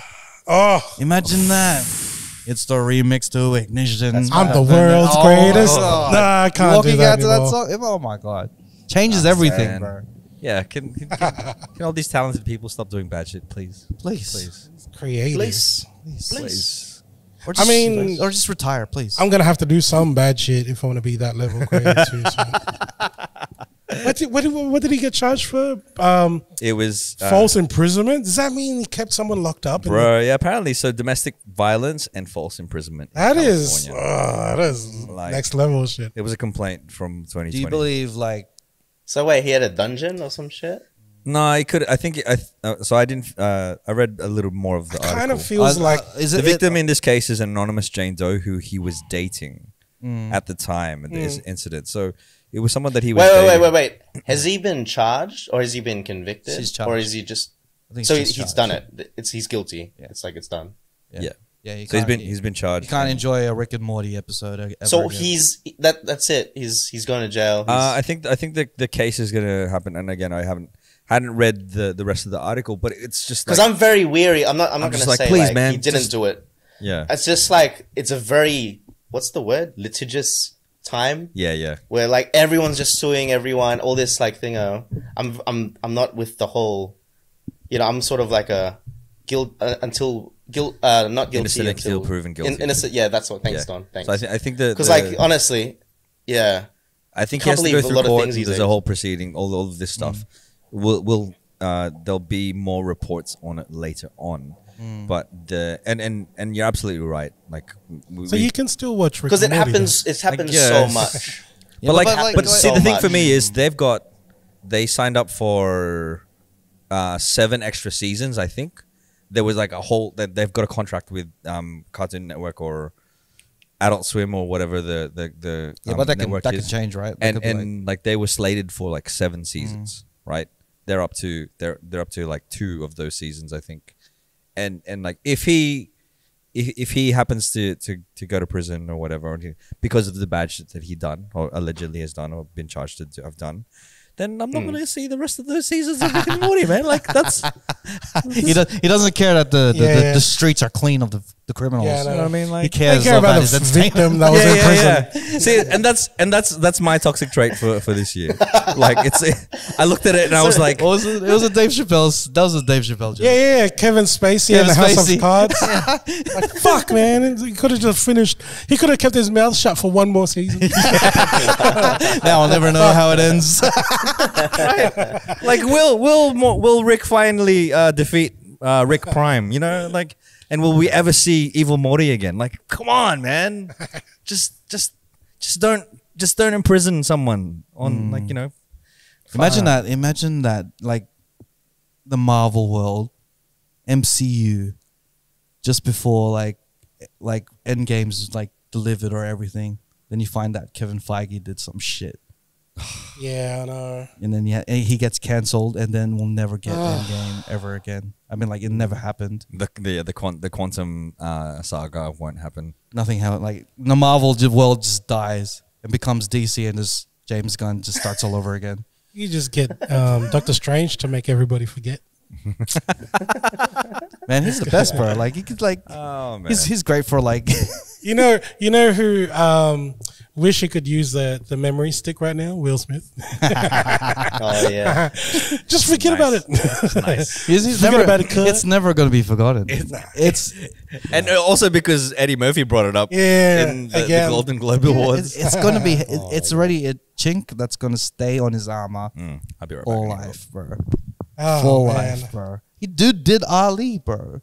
Oh, imagine that. It's the remix to Ignition. I'm the world's greatest. Nah, I can't do that anymore. That song. Oh my god! Changes everything, bro. Yeah, can all these talented people stop doing bad shit, please? Please. Creative. Please. Or just, or just retire, please. I'm gonna have to do some bad shit if I want to be that level creative too. So. What did he get charged for? It was false imprisonment. Does that mean he kept someone locked up? Bro, yeah, apparently. So domestic violence and false imprisonment. That is like, next level shit. It was a complaint from 2020. Do you believe like? So wait, he had a dungeon or some shit? No, he could. I think. So I didn't. I read a little more of the article. Kind of feels like the victim in this case is an anonymous Jane Doe who he was dating at the time of this incident. So it was someone that he was. Wait. Has he been charged or has he been convicted? He's charged. Or is he just? He's done it. He's guilty. Yeah. It's like it's done. Yeah. Yeah, so he's been charged. You can't enjoy a Rick and Morty episode. So again. That's it. He's going to jail. I think the case is gonna happen. And again, I hadn't read the rest of the article, but it's just because I'm very weary. I'm not going to say please, man, he didn't do it. Yeah, it's just like it's a very what's the word, litigious time. Yeah. Where like everyone's just suing everyone. All this like thing. I'm not with the whole. I'm sort of like a guilt until. Not guilty innocent until proven guilty. Innocent, yeah, that's what. Thanks, Don. Thanks. So I think that because, like, honestly, yeah, I think he has to go through court. There's a whole proceeding, all of this stuff. There'll be more reports on it later on. But and you're absolutely right. Like, so you can still watch because it happens. It's happened so much. But see, the thing for me is they signed up for 7 extra seasons. I think. There was like a whole that they've got a contract with Cartoon Network or Adult Swim or whatever the but that network can change, right? And like they were slated for like 7 seasons, right? They're up to like 2 of those seasons, I think. And like if he happens to go to prison or whatever because of the bad shit that he done or allegedly has done or been charged to have done, then I'm not going to see the rest of those seasons of Rick and Morty, man. Like that's he doesn't care that the streets are clean of the the criminals. Yeah, I You know know. what I mean? He Like, cares They care about about his the entertainment. victim that was in prison. See, and that's my toxic trait for this year. Like, I looked at it and I was like, What was it? It was a Dave Chappelle's. That was a Dave Chappelle joke. Yeah. Kevin Spacey Kevin and the House Spacey. of Cards. Like, fuck, man. He could have just finished. He could have kept his mouth shut for one more season. Now I'll never know how it ends. like, will Rick finally defeat Rick Prime? You know, like, and will we ever see Evil Morty again? Like, come on, man, just don't imprison someone on like, you know. Imagine that, like the Marvel world, MCU, just before like Endgame's like delivered or everything, then you find that Kevin Feige did some shit. Yeah, I know. And then he gets cancelled, and then we'll never get Endgame ever again. I mean, like, it never happened. The quantum saga won't happen. Nothing happened. Like, the Marvel world just dies and becomes DC, and this James Gunn just starts all over again. You just get Doctor Strange to make everybody forget. Man, he's the best, bro. Like, he could, like, Oh man, he's great for, like, You know who wish he could use the memory stick right now? Will Smith. Oh yeah. Just forget about it. nice. he's Forget never, about it, Kurt. it's never going to be forgotten. It's And also because Eddie Murphy brought it up Yeah, in the again. Golden Globe Awards. it's going to be, it's already a chink that's going to stay on his armor I'll be right all back. life, bro. Oh, For man. life, bro. He did Ali, bro.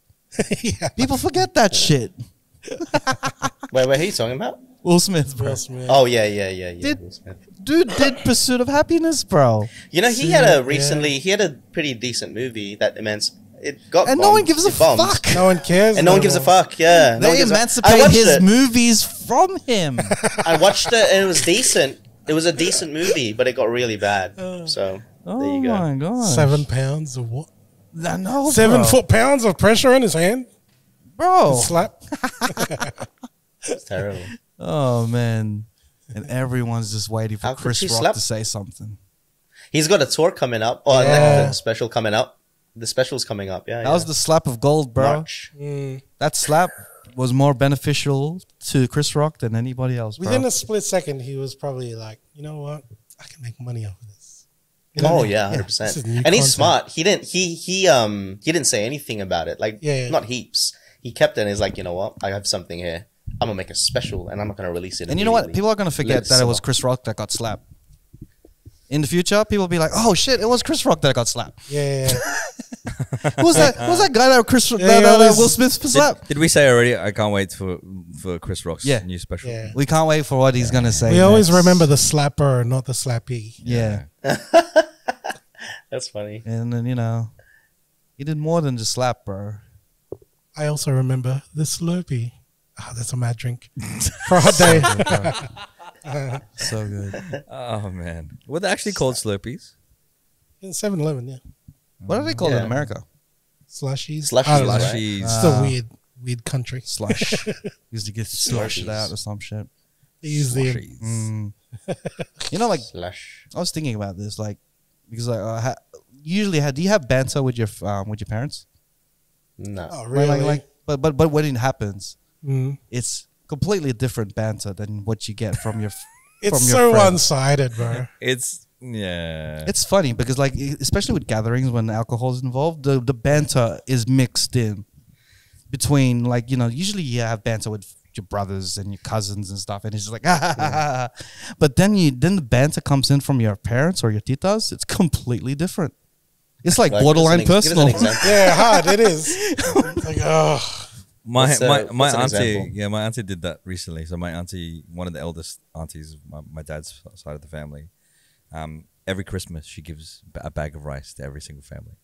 Yeah. People forget that shit. Wait, who are you talking about? Will Smith, bro. Will Smith. Oh yeah. Did- Will Smith. Dude did Pursuit of Happiness, bro. You know, he had a pretty decent movie that it got And no one bombed. gives a It bombed. fuck. No one cares. And no one gives a fuck. Yeah, no one They gives a- I emancipate watched his it. movies from him. I watched it and it was decent. It was a decent movie, but it got really bad. So there Oh you go. my god. 7 pounds of what? I know, 7 bro. foot-pounds of pressure on his hand. Bro. Slap. It's terrible. Oh man. And everyone's just waiting for How could Chris she Rock slap? to say something. He's got a tour coming up. Oh, Yeah. like the special coming up. The special's coming up. Yeah, That was the slap of gold, bro. March. That slap was more beneficial to Chris Rock than anybody else, bro. Within a split second, he was probably like, you know what? I can make money off of this. You know? Oh yeah, This is 100%. new And he's content. smart. He didn't say anything about it. Like Yeah. not heaps. He kept it and he's like, you know what? I have something here. I'm gonna make a special and I'm not gonna release it. And you know what? immediately. People are going to forget that it was simmer. Chris Rock that got slapped. In the future, people will be like, "Oh shit, it was Chris Rock that got slapped." Yeah. Who was that? Who was that guy that Yeah, that Will Smith slapped? Did we say already? I can't wait for Chris Rock's Yeah. new special. Yeah. We can't wait for what he's gonna say. We always next. remember the slapper, not the slappy. Yeah. That's funny. And then, he did more than just slap, bro. I also remember the Slurpee. Ah, that's a mad drink. For a hot day. So good. Oh man, were they actually called Slurpees? In 7-Eleven, yeah. What are they called in Yeah. America? Slushies. Slushies, I don't know. right? Slushies. It's a weird country. Slush. Used to get slushed Slushies. out or some shit. They use the Slushies. Like, Slush. I was thinking about this, like, because do you have banter with your parents? No. oh really? But when it happens, Mm. it's completely different banter than what you get from your. It's from your so friends. one-sided, bro. It's yeah. It's funny because, like, especially with gatherings when alcohol is involved, the banter is mixed in between, like, usually you have banter with your brothers and your cousins and stuff, and it's just like, but then the banter comes in from your parents or your titas. It's completely different. It's like borderline give us an personal. example. Yeah, hard. It is. It's like, oh. My What's, my what's an auntie, example? yeah, my auntie did that recently. So my auntie, one of the eldest aunties, my dad's side of the family, every Christmas she gives a bag of rice to every single family,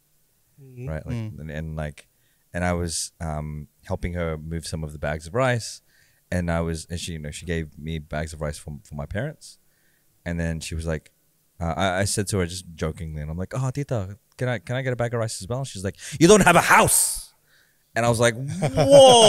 right? Like, and I was helping her move some of the bags of rice, and she gave me bags of rice for my parents, and then she was like, I said to her just jokingly, and I'm like, "Oh, Tita, can I get a bag of rice as well?" She's like, "You don't have a house." And I was like,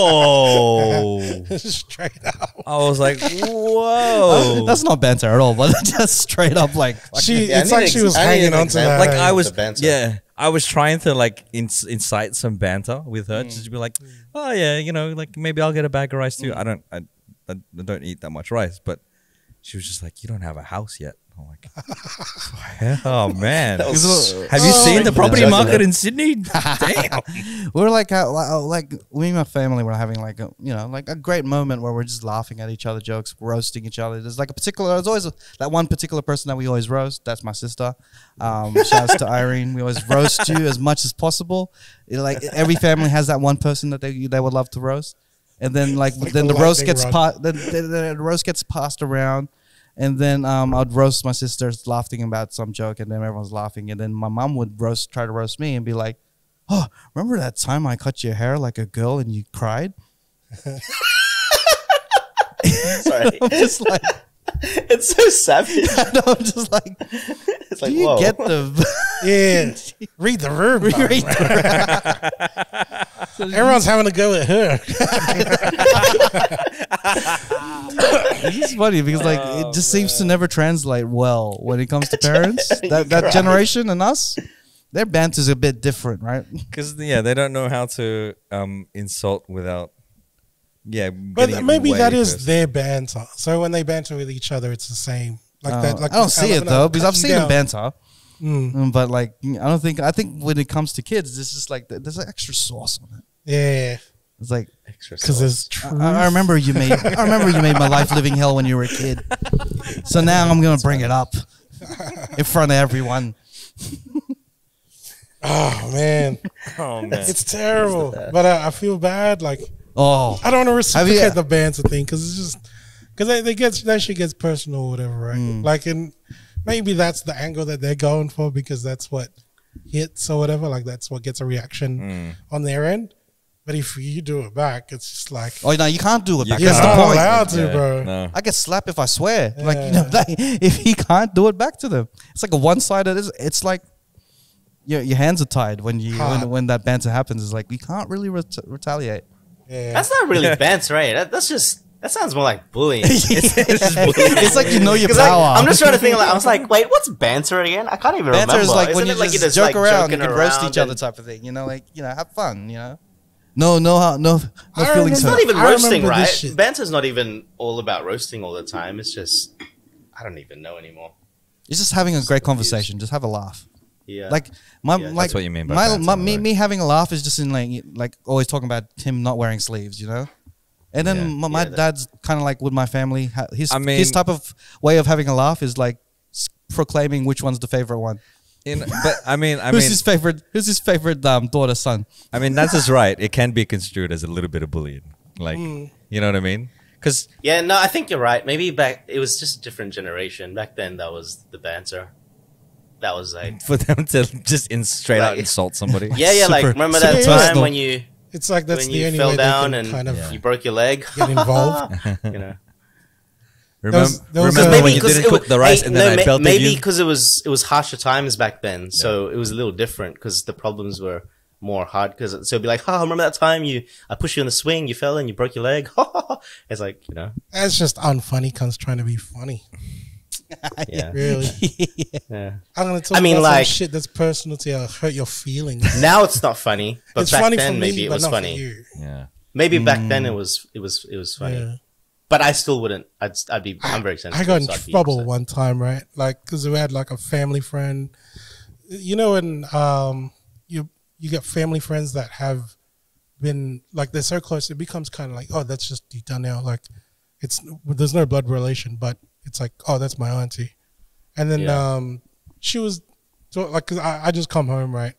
whoa. Straight up. I was like, whoa. That's not banter at all, but just straight up, like, She, Yeah, I it's need like an she was I need hanging an on to example. that. Like I was, The banter. yeah, I was trying to like incite some banter with her, just to be like, oh yeah, you know, like maybe I'll get a bag of rice too. I don't eat that much rice, but she was just like, you don't have a house yet. I'm like, oh man, have you seen the property market in Sydney? Damn. We're like we and my family were having like a like a great moment where we're just laughing at each other, jokes, roasting each other. There's always that one particular person that we always roast. That's my sister. Shouts to Irene. We always roast you as much as possible. Like every family has that one person that they would love to roast, and then the roast gets the roast gets passed around. And then I'd roast my sisters laughing about some joke, and then everyone's laughing. And then my mom would try to roast me and be like, "Oh, remember that time I cut your hair like a girl and you cried?" Sorry, I'm just like, it's so savage. I'm just like, It's like, do you whoa. get the Read the room. Read Everyone's having to go at her. It's just funny because like it just seems to never translate well when it comes to parents. that generation and us, their banter's a bit different, right? Because they don't know how to insult without But maybe that is their banter. So when they banter with each other, it's the same. Like that. Like I don't see it though because I've seen them banter. Mm. But like I think when it comes to kids, it's just like there's an extra sauce on it. Yeah. It's like because it's true. I remember you made my life living hell when you were a kid. So now I'm gonna bring it up in front of everyone. Oh man, it's terrible. But I feel bad. Like I don't want to reciprocate the banter thing because it's just because that shit gets personal or whatever, right? Like maybe that's the angle that they're going for because that's what hits or whatever. Like that's what gets a reaction on their end. But if you do it back, it's just like... Oh, no, you can't do it back. You're That's not the point. allowed to, bro. No. I get slapped if I swear. Like, if he can't do it back to them. It's like a one-sided... It's like your hands are tied when when that banter happens. It's like, you can't really retaliate. Yeah. That's not really banter, right? That sounds more like bullying. It's like you know your power. I'm just trying to think. I was like, wait, what's banter again? I can't even remember. Banter is like when Isn't you it just joke around, you can roast each other type of thing. You know, like, have fun, No feelings. It's not even roasting, remember right? Banter's not even all about roasting all the time. It's just, I don't even know anymore. It's just having a great conversation. Just have a laugh. Yeah. Like that's what you mean by banter, me having a laugh is just in like always talking about him not wearing sleeves, And then my dad's kind of like with my family. His type of way of having a laugh is like proclaiming which one's the favorite one. Who's his favorite daughter's son? I mean, that's just right. It can be construed as a little bit of bullying. Like, you know what I mean? Because I think you're right. Maybe it was just a different generation. Back then, that was the banter. That was like... For them to just straight out insult somebody. Yeah, like, remember that time when you... It's like that's the only fell way down they and can kind of you broke your leg. get involved. Remember when you didn't cook the rice and then I belted you? Maybe because it was harsher times back then, so it was a little different because the problems were more hard. So it'd be like, remember that time I pushed you on the swing, you fell and you broke your leg? It's like, That's just unfunny cunts trying to be funny. Yeah. Really? Yeah. I'm going to talk about some shit that's personal to you, hurt your feelings. Now it's not funny, but it's back funny then for me, maybe it but was not funny. For you. Yeah. Maybe back then it was funny. Yeah. But I still wouldn't. I'm very sensitive. I got in trouble one time, right? Like, because we had like a family friend. When you get family friends that have been like they're so close, it becomes kind of like, oh, that's just you done now. Like, there's no blood relation, but it's like, oh, that's my auntie. And then she was like, cause I just come home, right?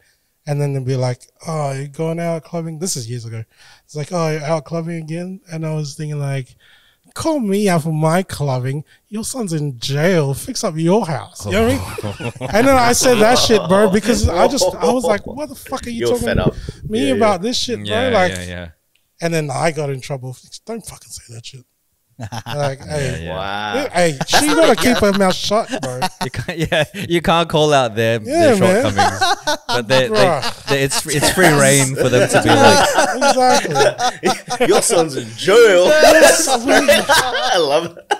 And then they'd be like, oh, you're going out clubbing? This is years ago. It's like, oh, you're out clubbing again? And I was thinking like, call me out for my clubbing. Your son's in jail. Fix up your house. You know what I mean? And then I said that shit, bro, because I was like, what the fuck are you talking about me about this shit, bro? Yeah. And then I got in trouble. Don't fucking say that shit. Like, hey, wow. Hey, she gotta keep her mouth shut, bro. You can't call out their shortcomings, but it's free reign for them to be like, exactly. Your son's in jail. I love it.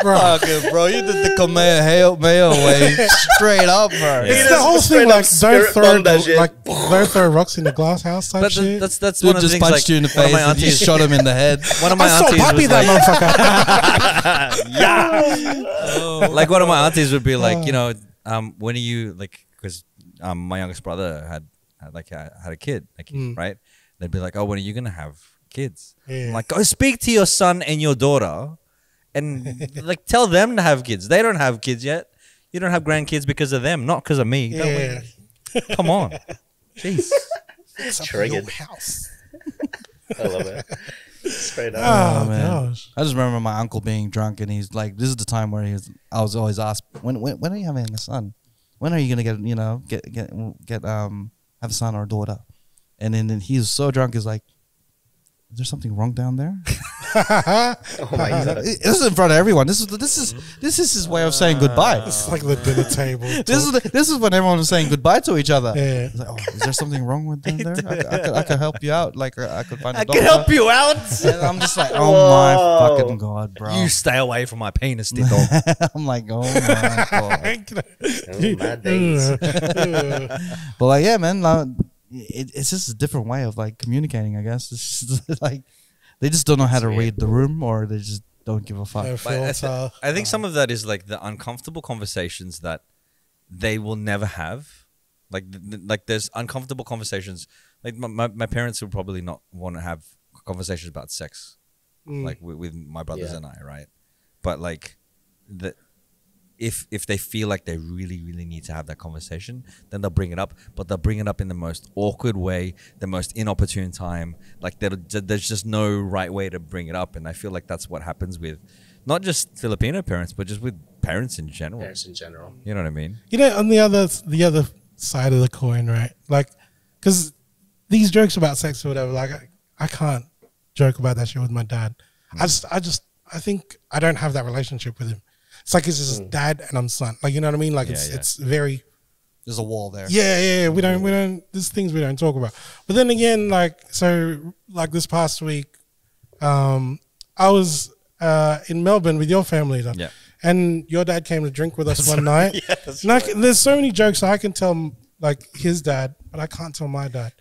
Bro, Fucking bro, you did the Kamehameha Mayo way straight up, bro. it's the whole thing like don't throw rocks in the glass house type But shit. that's Dude one of the just things. punched Like, you in the one of face my and you aunties. shot him in the head. One of my I saw aunties Papi was that like, motherfucker. like one of my aunties would be like, you know, when are you like? Because my youngest brother had a kid, like right? They'd be like, oh, when are you gonna have kids? Yeah. I'm like, go speak to your son and your daughter, and like tell them to have kids. They don't have kids yet. You don't have grandkids because of them, not because of me. Yeah. Come on, jeez. Triggered. House. I love it. Straight up. Oh, man. gosh. I just remember my uncle being drunk, and he's like, "This is the time where I was always asked, when are you having a son? When are you gonna have a son or a daughter?" And then he was so drunk, he's like, "Is there something wrong down there?" Oh my god. This is in front of everyone. This is his way of saying goodbye. It's like the dinner table. This is when everyone was saying goodbye to each other. Yeah. It's like, oh, is there something wrong with them there? I could help you out. Like I could find a I doctor. can help you out. And I'm just like, oh my Whoa. fucking god, bro. You stay away from my penis, Tito. I'm like, oh my god. Oh, my days. But like, yeah, man, like, it's just a different way of like communicating. I guess it's just, like they just don't know how to read the room, or they just don't give a fuck. No But filter. I think some of that is like the uncomfortable conversations that they will never have. Like there's uncomfortable conversations. Like my parents would probably not want to have conversations about sex, like with my brothers and I, right? But like if they feel like they really, really need to have that conversation, then they'll bring it up. But they'll bring it up in the most awkward way, the most inopportune time. Like there's just no right way to bring it up. And I feel like that's what happens with not just Filipino parents, but just with parents in general. Parents in general. You know what I mean? You know, on the other side of the coin, right? Like, because these jokes about sex or whatever, like I can't joke about that shit with my dad. I think I don't have that relationship with him. It's like it's just dad and I'm son. Like, you know what I mean? Like it's very. There's a wall there. Yeah. We don't. There's things we don't talk about. But then again, like this past week, I was in Melbourne with your family, Yeah. and your dad came to drink with us one night. Like, there's so many jokes I can tell like his dad, but I can't tell my dad.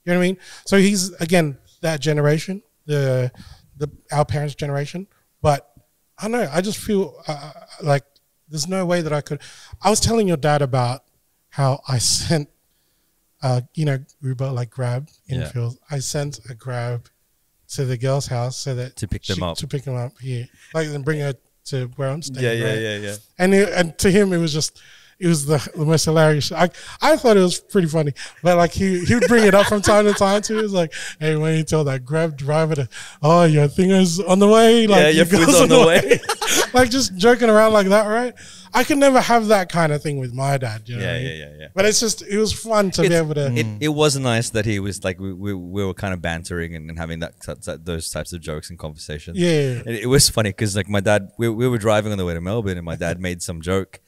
You know what I mean? So he's again that generation, our parents' generation, but. I don't know. I just feel like there's no way that I could. I was telling your dad about how I sent, Uber like Grab infield. I sent a Grab to the girl's house so that To pick them up. To pick them up here, like and bring her to where I'm staying. Yeah. And to him, it was just. It was the most hilarious. I thought it was pretty funny, but like he would bring it up from time to time too. He was like, "Hey, when you tell that Grab driver to, oh, your thing is on the way, like your food's on the way." Like just joking around like that, right? I could never have that kind of thing with my dad. You know what I mean? Yeah. But it was fun to be able to. It was nice that he was like we were kind of bantering and having those types of jokes and conversations. Yeah. And it was funny because like my dad, we were driving on the way to Melbourne, and my dad made some joke.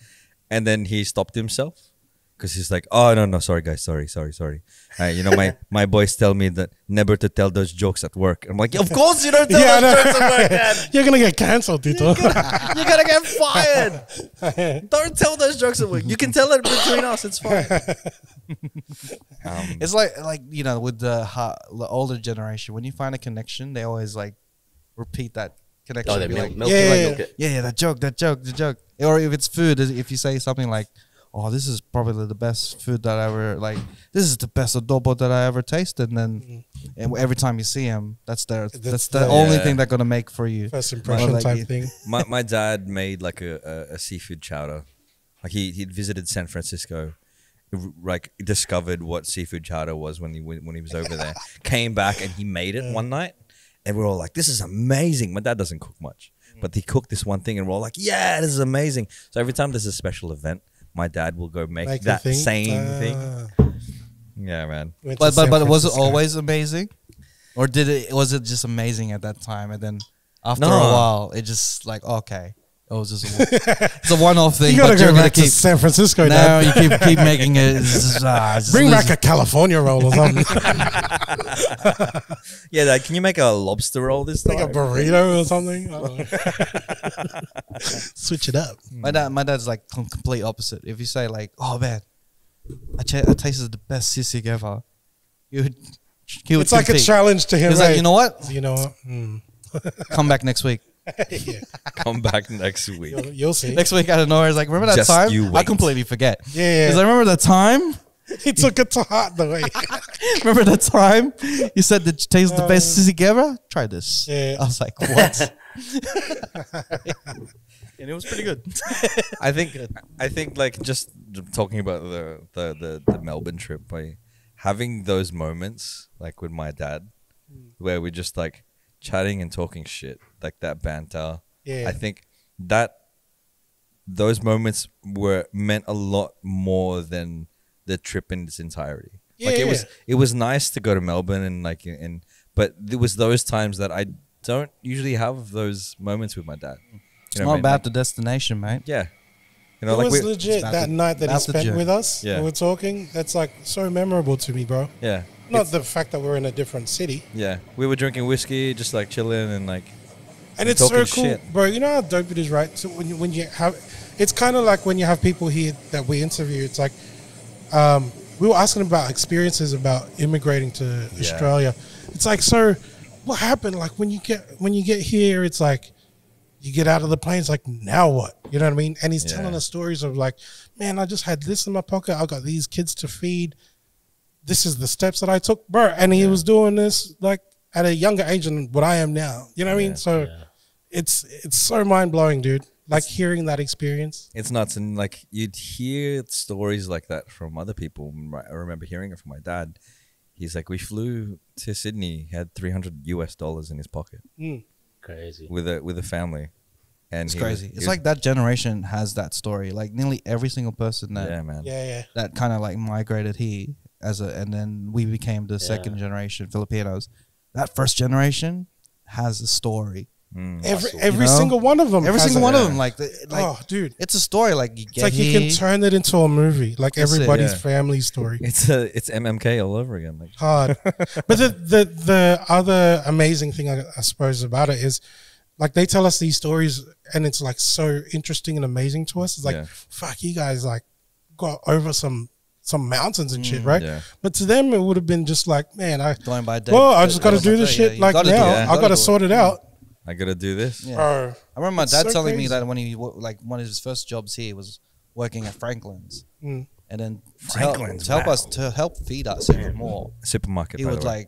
And then he stopped himself because he's like, "Oh no, sorry guys, sorry. My boys tell me that never to tell those jokes at work." I'm like, "Of course you don't tell those jokes at work, Dad. You're gonna get cancelled, Tito. You're gonna get fired. Don't tell those jokes at work. You can tell it between us. It's fine." It's like with the older generation, when you find a connection, they always like repeat that connection. Oh, they Be like, milk it. yeah, the joke. Or if it's food, if you say something like, "Oh, this is probably the best food that I ever like. This is the best adobo that I ever tasted." And every time you see him, that's the only thing they're gonna make for you. First impression Like, type thing. My dad made like a seafood chowder. Like he'd visited San Francisco, like discovered what seafood chowder was when he was over there. Came back and he made it one night, and we're all like, "This is amazing." My dad doesn't cook much, but he cooked this one thing, and we're all like, "Yeah, this is amazing." So every time there's a special event, my dad will go make that same thing. Yeah, man. But was it always amazing, or was it just amazing at that time, and then after a while it just like okay? Oh, it's just it's a one-off thing. You gotta but go you're back to keep, San Francisco no, now. you keep making it. It's just Bring back a California roll or something. Yeah, like, can you make a lobster roll this time? Like a burrito or something. I don't know. Switch it up. My dad's like complete opposite. If you say like, "Oh man, I tasted the best sisig ever," he would It's like a compete. challenge to him. He's right? like, you know what? You know what? Come back next week. Yeah. Come back next week. You'll see. Next week out of nowhere, he's like, remember that Just time? you I wait. completely forget. Yeah. Because I remember that time. He took it to heart though. Remember that time you said that you taste the best sisig ever? Try this. Yeah. I was like, what? And it was pretty good. I think like just talking about the Melbourne trip, by having those moments like with my dad, where we're just like chatting and talking shit, like that banter. Yeah. I think that those moments meant a lot more than the trip in its entirety. Yeah, like yeah. it was nice to go to Melbourne and but there was those times that I don't usually have those moments with my dad. It's not about the destination, mate. Yeah. You It know, like was we, legit about that the- night that he about the spent journey. with us. Yeah. We were talking. That's like so memorable to me, bro. yeah. Not the fact that we're in a different city. Yeah, we were drinking whiskey, just like chilling and like. And it's so talking cool, shit. bro. You know how dope it is, right? So when you have, it's kind of like when you have people here that we interview. It's like, we were asking about experiences about immigrating to Australia. It's like, so what happened? Like when you get here, it's like you get out of the plane. It's like, now what? You know what I mean? And he's telling us stories of like, man, I just had this in my pocket. I got these kids to feed. This is the steps that I took, bro. And he was doing this like at a younger age than what I am now. You know what I mean? So it's so mind blowing, dude. Like hearing that experience. It's nuts, and like you'd hear stories like that from other people. I remember hearing it from my dad. He's like, we flew to Sydney, he had $300 in his pocket Crazy. with a family, and It's he crazy. was- It's he like that generation has that story. Like nearly every single person was- that yeah, man. Yeah. that kind of like migrated here and then we became the second generation Filipinos. That first generation has a story. Every know? single one of them. Every has single a- one of them, like oh, dude. it's a story. Like you It's get like you here, can turn it into a movie, like That's it, everybody's yeah. family story. It's MMK all over again. Like, Hard. But the other amazing thing I suppose about it is like they tell us these stories and it's like so interesting and amazing to us. It's like, Yeah. fuck, you guys like got over some mountains and shit, right? yeah. But to them it would have been just like, man, I going by day. well, I just got to do Yeah, this yeah, shit you like gotta do now. it. Yeah. I got to sort it out. I gotta do this. Yeah. Bro. I remember my It's dad so telling me crazy. that when he like one of his first jobs here was working at Franklin's, and then Franklin's, to help feed us even more. Supermarket. He by would the way.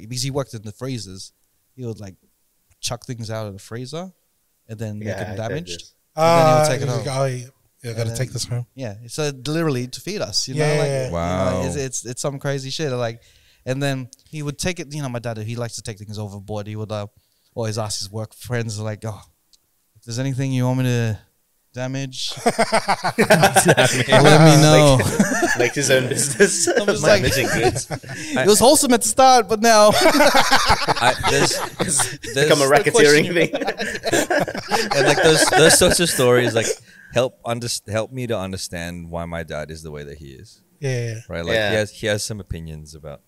because he worked in the freezers, he would like chuck things out of the freezer and then make them damaged. And then he would take it home. Oh, yeah, I got to then- take this home. Yeah, so literally to feed us, you know, Yeah, like yeah, yeah. you know, Wow. it's some crazy shit. Like, and then he would take it. You know, my dad, he likes to take things overboard. He would always ask his work friends, like, "Oh, if there's anything you want me to damage, let me know." Like his own business. just like- Managing goods. It was wholesome at the start, but now There's Become a racketeering thing. and like those sorts of stories like help me to understand why my dad is the way that he is. Yeah. Right, like Yeah. he has some opinions about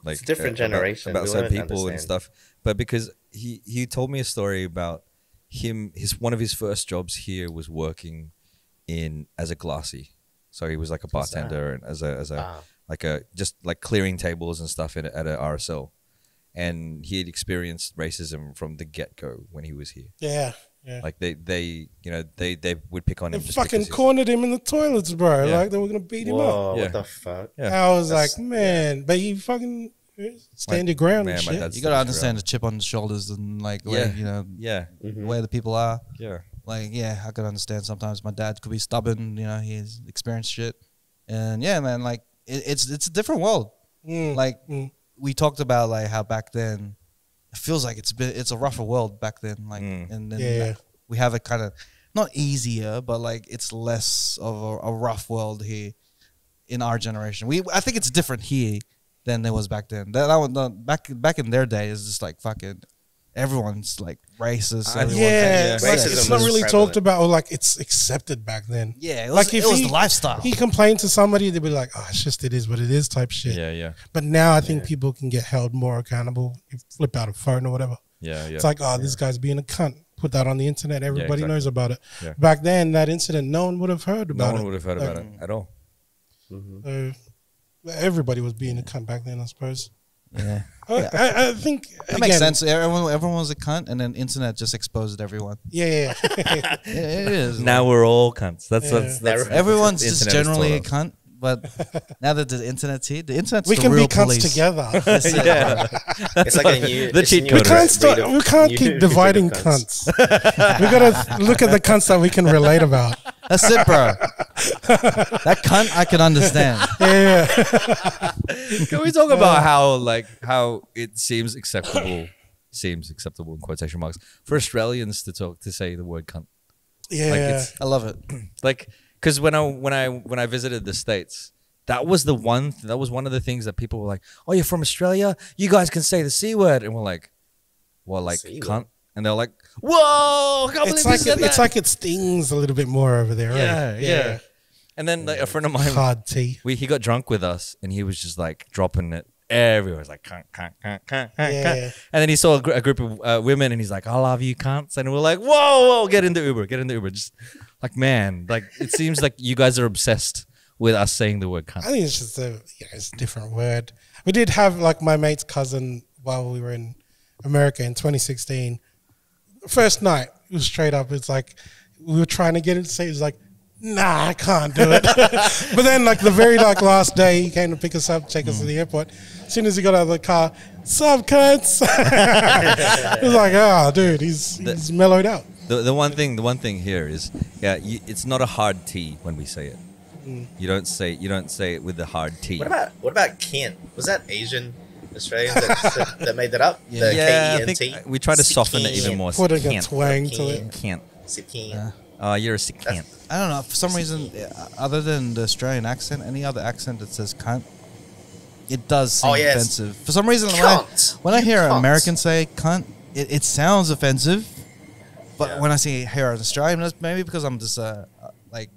like It's a different generation. about We certain won't people and understand. stuff. But because he told me a story about one of his first jobs here was working as a glassy. So he was like a bartender and as a like a just like clearing tables and stuff at a RSL. And he had experienced racism from the get-go when he was here. Yeah. Yeah. Like they would pick on They him. just fucking because he's- cornered him in the toilets, bro. Yeah. Like they were gonna beat him up. Whoa, Yeah. what the fuck? Yeah. I was like, man, but you fucking stand your ground Man, and my shit. dad's you gotta the understand the chip on the shoulders and like where, Yeah. you know, Yeah, where the people are. yeah. Like, yeah, I could understand sometimes my dad could be stubborn, you know, he's experienced shit. And yeah, man, like it's a different world. Like we talked about like how back then it feels like it's a rougher world back then. Like and then Yeah. we have it kind of not easier, but like it's less of a rough world here in our generation. I think it's different here than there was back then. That one back in their day is just like fucking everyone's like racist. I- everyone's Yeah, like, like, Racism it's not was really prevalent. talked about, or like it's accepted back then. yeah, it was, Like, if it was he- the lifestyle. He complained to somebody, they'd be like, "Oh, it's just it is what it is," type shit. Yeah, yeah, But now I think people can get held more accountable. You flip out a phone or whatever. yeah, yeah. It's like, oh, this guy's being a cunt. Put that on the internet. Everybody exactly. knows about it. Yeah. Back then, that incident, no one would have heard no about one it. would have heard about it at all. Everybody was being a cunt back then, I suppose. yeah, I think that makes sense. Everyone was a cunt, and then internet just exposed everyone. Yeah. It is. Now we're all cunts. That's Yeah. Everyone's the just internet has generally a taught us. cunt, but now that the internet's here, the internet's We the can real be cunts police. together. That's it. Yeah. It's like a new. The it's a cheat new coders. We can't breed keep of dividing cunts. cunts. We gotta look at the cunts that we can relate about. That's it, bro. That cunt I can understand. Yeah. Can we talk about how it seems acceptable in quotation marks for Australians to say the word cunt? Yeah. Like it's I love it. like because when I visited the States, that was one of the things that people were like, "Oh, you're from Australia? You guys can say the C word," and we're like, "Well, like C cunt," word. and they're like, "Whoa, I can't believe It's you like said that." it's like it stings a little bit more over there, yeah, right? yeah. And then like, a friend of mine, Hard T. he got drunk with us, and he was just like dropping it everywhere. It was like cunt, cunt, cunt, cunt, cunt, Yeah. cunt. And then he saw a group of women, and he's like, "I love you, cunts." And we're like, "Whoa, get into Uber, Just like, man, like it seems like you guys are obsessed with us saying the word cunt. I think it's just it's a different word. We did have like my mate's cousin while we were in America in 2016. First night, it was straight up. It's like we were trying to get him to say, he's like, "Nah, I can't do it." But then, like the very last day, he came to pick us up, take us to the airport. As soon as he got out of the car, "Sup, cunts?" It was like, "Oh, dude, he's mellowed out." The one thing here is, it's not a hard T when we say it. You don't say it with the hard T. What about Kent? Was that Asian Australians that made that up? Yeah. The Yeah, I K-E-N-T? think we try to soften it even more. Put a Can't. twang to it. Can't. Kent. You're a sick can't. I don't know. For some reason, other than the Australian accent, any other accent that says cunt, it does seem yes. offensive. For some reason, Cunt. when I hear an Cunt. American say cunt, it sounds offensive. But Yeah. when I hear an Australian, that's maybe because I'm just like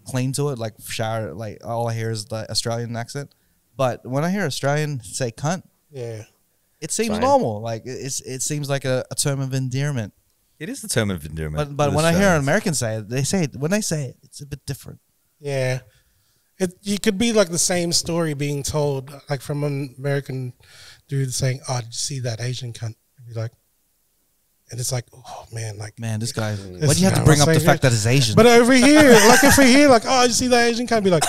clean to it, like shower, like all I hear is the Australian accent. But when I hear Australian say cunt, Yeah. it seems Fine. normal. Like it seems like a term of endearment. It is the term of endearment. But with when I hear an Australians. American say it, when they say it, it's a bit different. Yeah. You could be like the same story being told, like from an American dude saying, "Oh, did you see that Asian cunt?" You'd be like, and it's like, "Oh man, like Man, this guy. This Why do you have to guy bring was up the saying fact it. that he's Asian? But over here, like if we hear like, "Oh, did you see that Asian cunt?" Be like,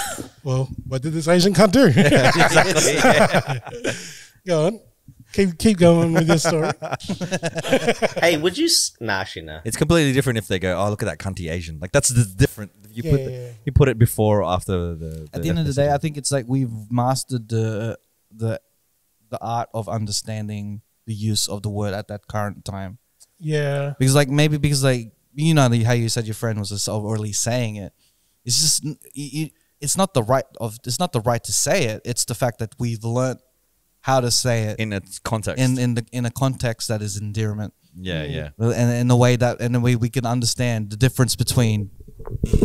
"Well, what did this Asian cunt do?" exactly. Yeah. Go on, keep going with your story. Hey, would you? Nah, actually, nah. It's completely different if they go, "Oh, look at that cunty Asian." Like that's the different. Yeah. You put it before or after the. At the end of the day, I think it's like we've mastered the art of understanding the use of the word at that current time. Yeah, Because you know how you said your friend was just overly saying it. It's just it's not the right to say it. It's the fact that we've learned how to say it in a context. in a context that is endearment. yeah, yeah. And in the way we can understand the difference between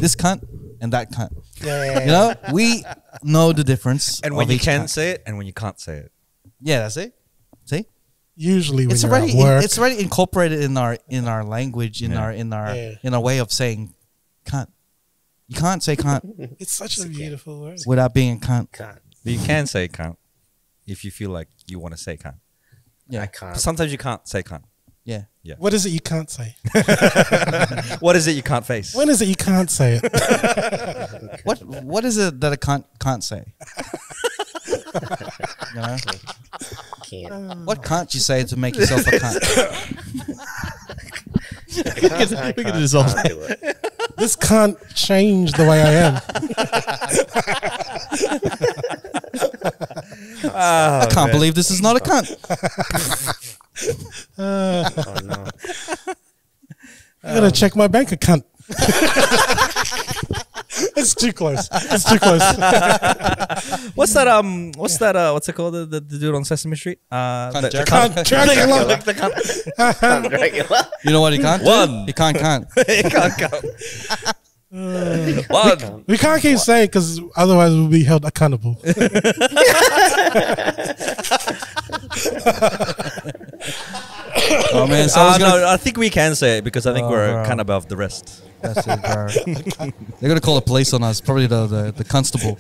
this cunt and that cunt. yeah. You know, we know the difference. And when of you each can cunt. say it, and when you can't say it. Yeah, that's it. See, Usually when it's you're already at work, it's already incorporated in our language, in Yeah. our way of saying cunt. You can't say cunt it's such a beautiful word. without being a cunt. Can't. But you can say cunt if you feel like you want to say cunt. Yeah, I can't. But sometimes you can't say cunt. yeah. What is it you can't say? What is it you can't face? When is it you can't say it? What is it that a cunt can't say? You know? Can't. What can't you say to make yourself a cunt? We can dissolve it. This can't change the way I am. I can't believe this is not a cunt. Oh no. I gotta check my bank account. It's too close. It's too close. What's that? What's it called? The dude on Sesame Street? Cunt Jack. Cunt Dracula. Dracula. You know what he can't do? One. He can't. He can't count. One. We can't keep saying because otherwise we'll be held accountable. Oh man, so No, I think we can say it because I think we're bro. kind of above the rest. That's it, bro. They're gonna call the police on us. Probably the constable.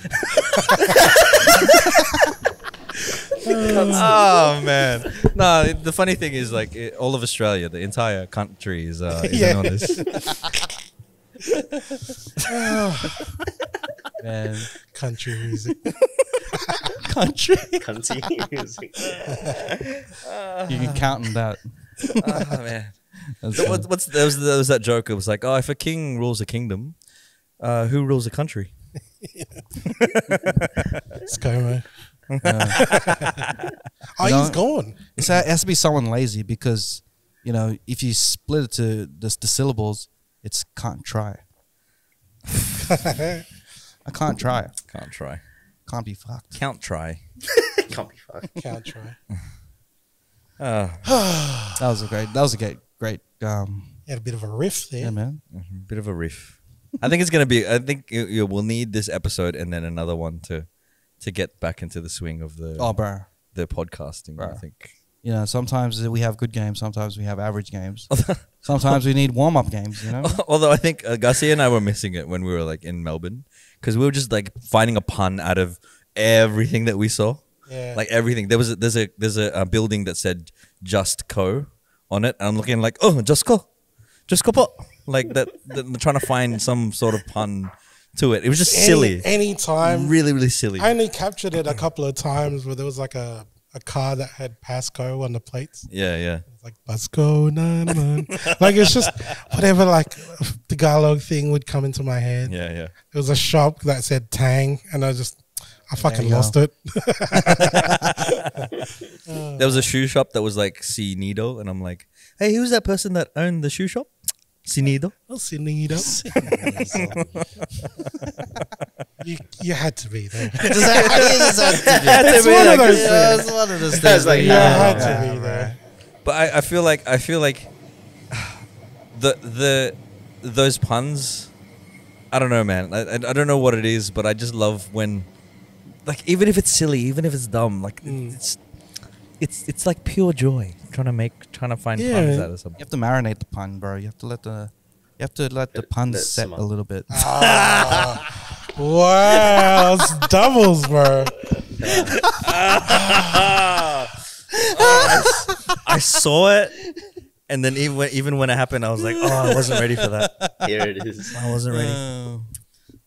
Oh man! No, the funny thing is, like, all of Australia, the entire country is Yeah. in on this. Man, Country music. country. Cunty music. You can count on that. Oh man! That's So fun. there was that joke. It was like, oh, if a king rules a kingdom, who rules a country? Let's go, man. Oh, You know- he's gone. It has to be someone lazy because, you know, if you split it to the syllables, it's can't try. I can't try. Can't try. Can't be fucked. Can't try. Can't be fucked. Can't try. That was a great. Had a bit of a riff there. Yeah, man. Bit of a riff. I think it's gonna be. I think we'll need this episode and then another one to get back into the swing of the Oh, bro. the podcasting. I Bro. think. You know, sometimes we have good games. Sometimes we have average games. Sometimes we need warm-up games, you know? Although I think Garcia and I were missing it when we were like in Melbourne because we were just like finding a pun out of everything that we saw. Yeah. Like everything. There's a building that said Just Co on it, and I'm looking like, oh, Just Co, Po, like that. I'm trying to find some sort of pun to it. It was just silly, Any time. really, really silly. I only captured it a couple of times where there was like a car that had Pasco on the plates. Yeah. It's like Pasco, nan. Like it's just whatever like the Tagalog thing would come into my head. Yeah. There was a shop that said Tang, and I fucking you lost it. There was a shoe shop that was like Nido, and I'm like, hey, who's that person that owned the shoe shop? Nido. Oh, Sinido. You had to be there. It's one of those things. it's one of those That's like, You nah, had nah, to be there. But I feel like those puns. I don't know, man. I don't know what it is, but I just love when, like, even if it's silly, even if it's dumb, like it's like pure joy trying to find puns out of You something. have to marinate the pun, bro. You have to let the puns Let set simmer. a little bit. Wow, it's doubles, bro. I saw it, and then even when it happened, I was like, oh, I wasn't ready for that. Here it is. I wasn't ready.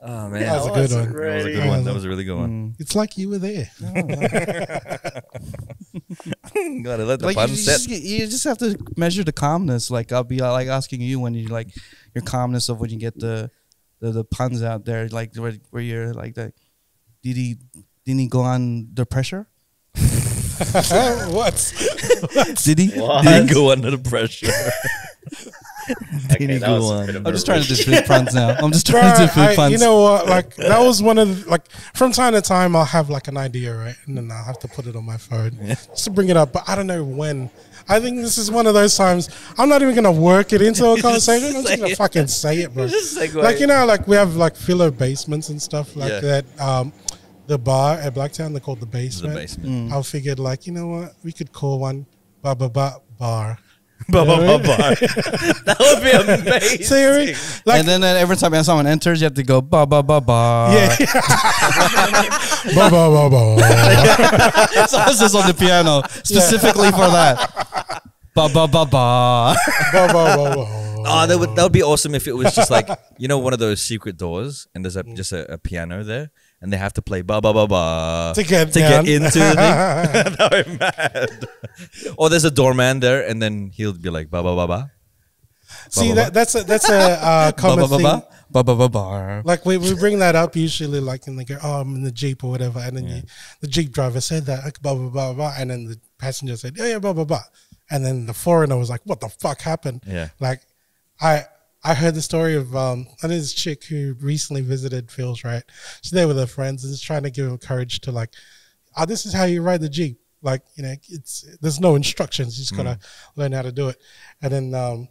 Oh man, That was a good one. That was a good one. That was a really good one. It's like you were there. Gotta let the Like pun you set. you just have to measure the calmness. Like I'll be like asking you when you like your calmness of when you get the puns out there, like where you're like that. Didn't he go under pressure? What? Did he? What? Didn't go under the pressure. Okay, Didn't that go was a on. bit of I'm a just trying to reach. dispute puns now. I'm just Bro, trying to dispute puns. you know what? Like that was one of the, like from time to time I'll have like an idea, right, and then I'll have to put it on my phone just to bring it up. But I don't know when. I think this is one of those times I'm not even gonna work it into a conversation. I'm just gonna fucking say it, bro. Just segue. Like you know, like we have like Filo basements and stuff like Yeah. that. The bar at Blacktown, they're called the basement. The basement. I figured like, you know what, we could call one bar. That would be amazing. See, like and then every time someone enters, you have to go ba ba ba ba. yeah, ba. It's always just on the piano specifically for that. Ba ba ba ba. Oh, that would be awesome if it was just like, you know, one of those secret doors, and there's just a piano there, and they have to play ba ba ba ba To get get down. into the thing. That would be mad. Or there's a doorman there, and then he'll be like ba ba ba ba. See, Ba, ba, that's a Ba common ba ba thing. ba. Ba ba ba ba. Like we bring that up usually, like in the I'm in the Jeep or whatever, and then the Jeep driver said that like, blah blah blah blah, and then the passenger said, yeah, blah blah blah, and then the foreigner was like, what the fuck happened? Yeah. Like I I heard the story of and this chick who recently visited Phil's, right? She's there with her friends and is trying to give him courage to like, oh, this is how you ride the Jeep. Like, you know, there's no instructions. You just gotta learn how to do it. And then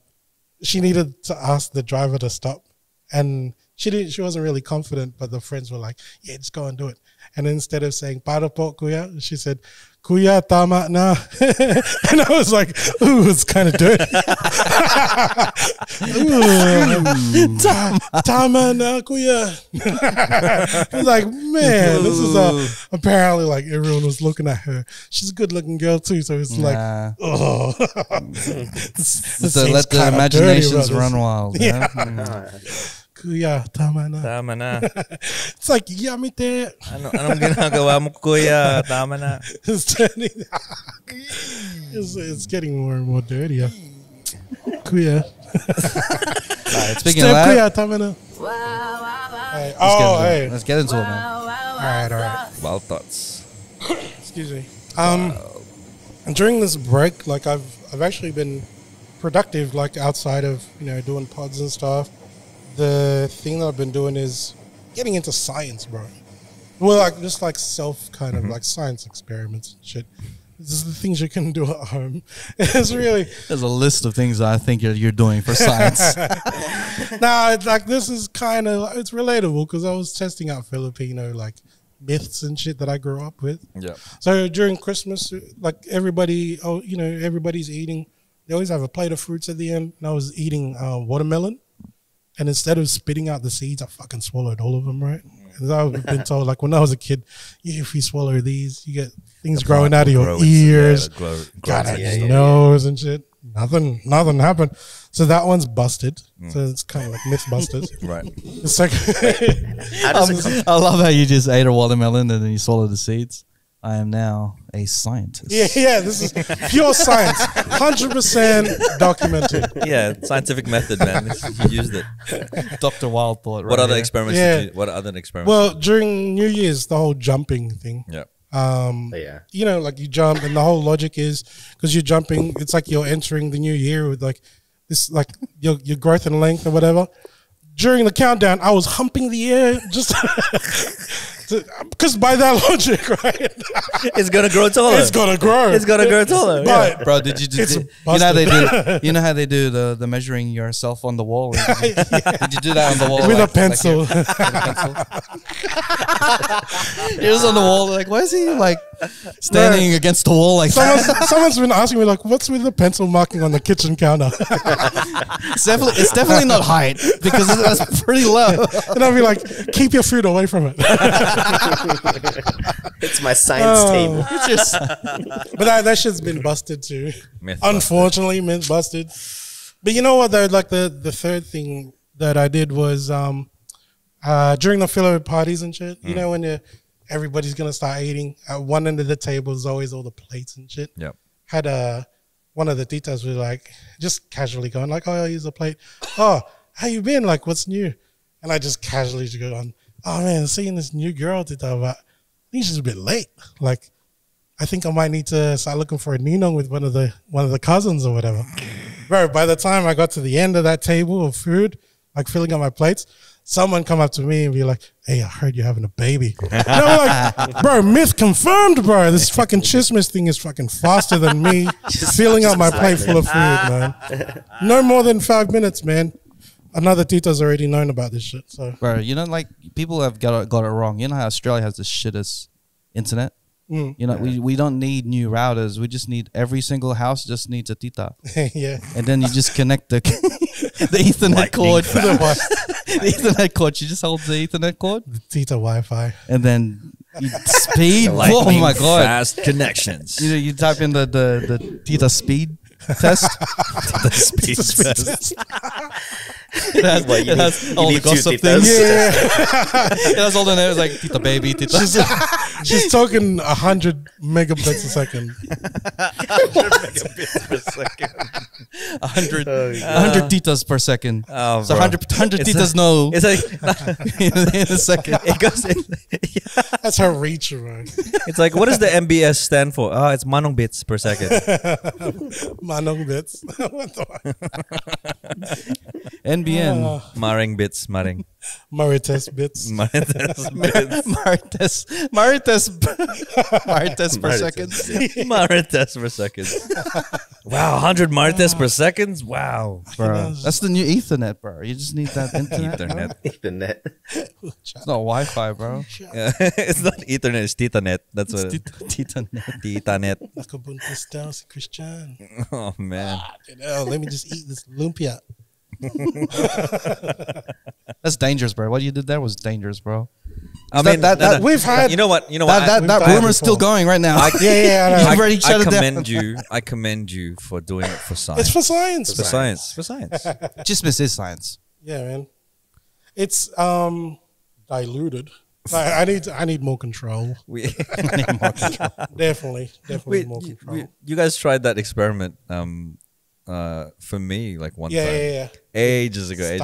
she needed to ask the driver to stop, and she wasn't really confident, but the friends were like, yeah, just go and do it. And instead of saying para po kuya, she said kuya tama na. And I was like, ooh, it's kind of dirty. Tama na kuya. I was like, man, this is apparently like everyone was looking at her. She's a good looking girl too, so it's like, oh. Let the imaginations run wild. Yeah. Yeah? Kuya, tama na. Tama na. It's like, yamite. Anong ginagawa mo, kuya? Tama na. It's turning. It's getting more and more dirtier. Kuya. Speaking of that, kuya, tama na. Hey. Let's get into it, man. All right. Wild thoughts. Excuse me. During this break, like I've actually been productive, like outside of, you know, doing pods and stuff. The thing that I've been doing is getting into science, bro. Well, like just like self kind of like science experiments and shit. This is the things you can do at home. It's really There's a list of things I think you're doing for science. nah, it's like this is kind of it's relatable because I was testing out Filipino like myths and shit that I grew up with. Yeah. So during Christmas, like everybody, everybody's eating. They always have a plate of fruits at the end, and I was eating watermelon. And instead of spitting out the seeds, I fucking swallowed all of them, right? And I've been told, like, when I was a kid, if you swallow these, you get things growing out of your ears, got out of your nose and shit. Nothing happened. So that one's busted. So it's kind of like myth busted. Right. The second, I love how you just ate a watermelon and then you swallowed the seeds. I am now a scientist. Yeah, this is pure science, 100% documented. Yeah, scientific method, man. You used it. Dr. Wild thought. Right What other here. experiments? Yeah. What other experiments? Well, during New Year's, the whole jumping thing. Yeah. Yeah. You know, like you jump, and the whole logic is because you're jumping, it's like you're entering the new year with like this, like your growth and length or whatever. During the countdown, I was humping the air just because by that logic, right? It's gonna grow taller. It's gonna grow. It's gonna grow taller. But Bro, did you just you know how they do? You know how they do the measuring yourself on the wall? Did you do that on the wall with like, a pencil? Like with a pencil? He was on the wall. Like, why is he like standing against the wall like that? Someone's been asking me like, "What's with the pencil marking on the kitchen counter?" It's definitely not height because that's pretty low. And I'll be like, "Keep your food away from it." It's my science table. It's just But that shit's been busted too. Myth Unfortunately, myth busted. But you know what though? Like the third thing that I did was during the Filo parties and shit. You know when everybody's gonna start eating. At one end of the table is always all the plates and shit. Yep. Had one of the titas was like just casually going like, "Oh, here's a plate. Oh, how you been? Like, what's new?" And I just casually just go on. Oh man, seeing this new girl tita, but I think she's a bit late. Like, I think I might need to start looking for a ninong with one of the cousins or whatever. Bro, by the time I got to the end of that table of food, like filling up my plates, someone come up to me and be like, "Hey, I heard you're having a baby." And I'm like, bro, myth confirmed, bro. This fucking chismis thing is fucking faster than me filling up my plate full of food, man. No more than 5 minutes, man. Another tita's already known about this shit. So, bro, you know, like people have got it wrong. You know how Australia has the shittest internet. You know, we don't need new routers. We just need every single house just needs a tita. yeah. And then you just connect the the Ethernet cord. The Ethernet cord. She just holds the Ethernet cord. The tita Wi-Fi. And then speed. Oh my god! Fast connections. You know, you type in the tita speed test. The speed test. It has all the gossip things. Yeah. It has all the names like tita baby, tita. She's talking 100 megabits a second. 100 titas per second. Oh, So bro. 100 titas no It's like in a second. it goes. That's her reach, right? It's like, what does the MBS stand for? Oh, it's manong bits per second. Manong bits. What the bien. Maring bits, maring. Marites bits. Marites bits. Marites per second. Marites per second. Wow, 100 marites per second? Wow. Bro, that's the new Ethernet, bro. You just need that internet. Ethernet. It's not Wi-Fi, bro. Yeah. It's not Ethernet, it's Titanet. That's what it is. Titanet. Titanet. Nakabuntis daw si Christian. Oh, man. Let me just eat this lumpia. That's dangerous, bro. What you did there was dangerous, bro. I mean, we've had- You know what? That rumor's still going right now. Yeah. You've already shut it down. I commend you for doing it for science. It's for science. For science. For science. Chismis is science. Yeah, man. It's diluted. I need more control. Definitely more control. You guys tried that experiment for me like one time. Yeah. Ages ago.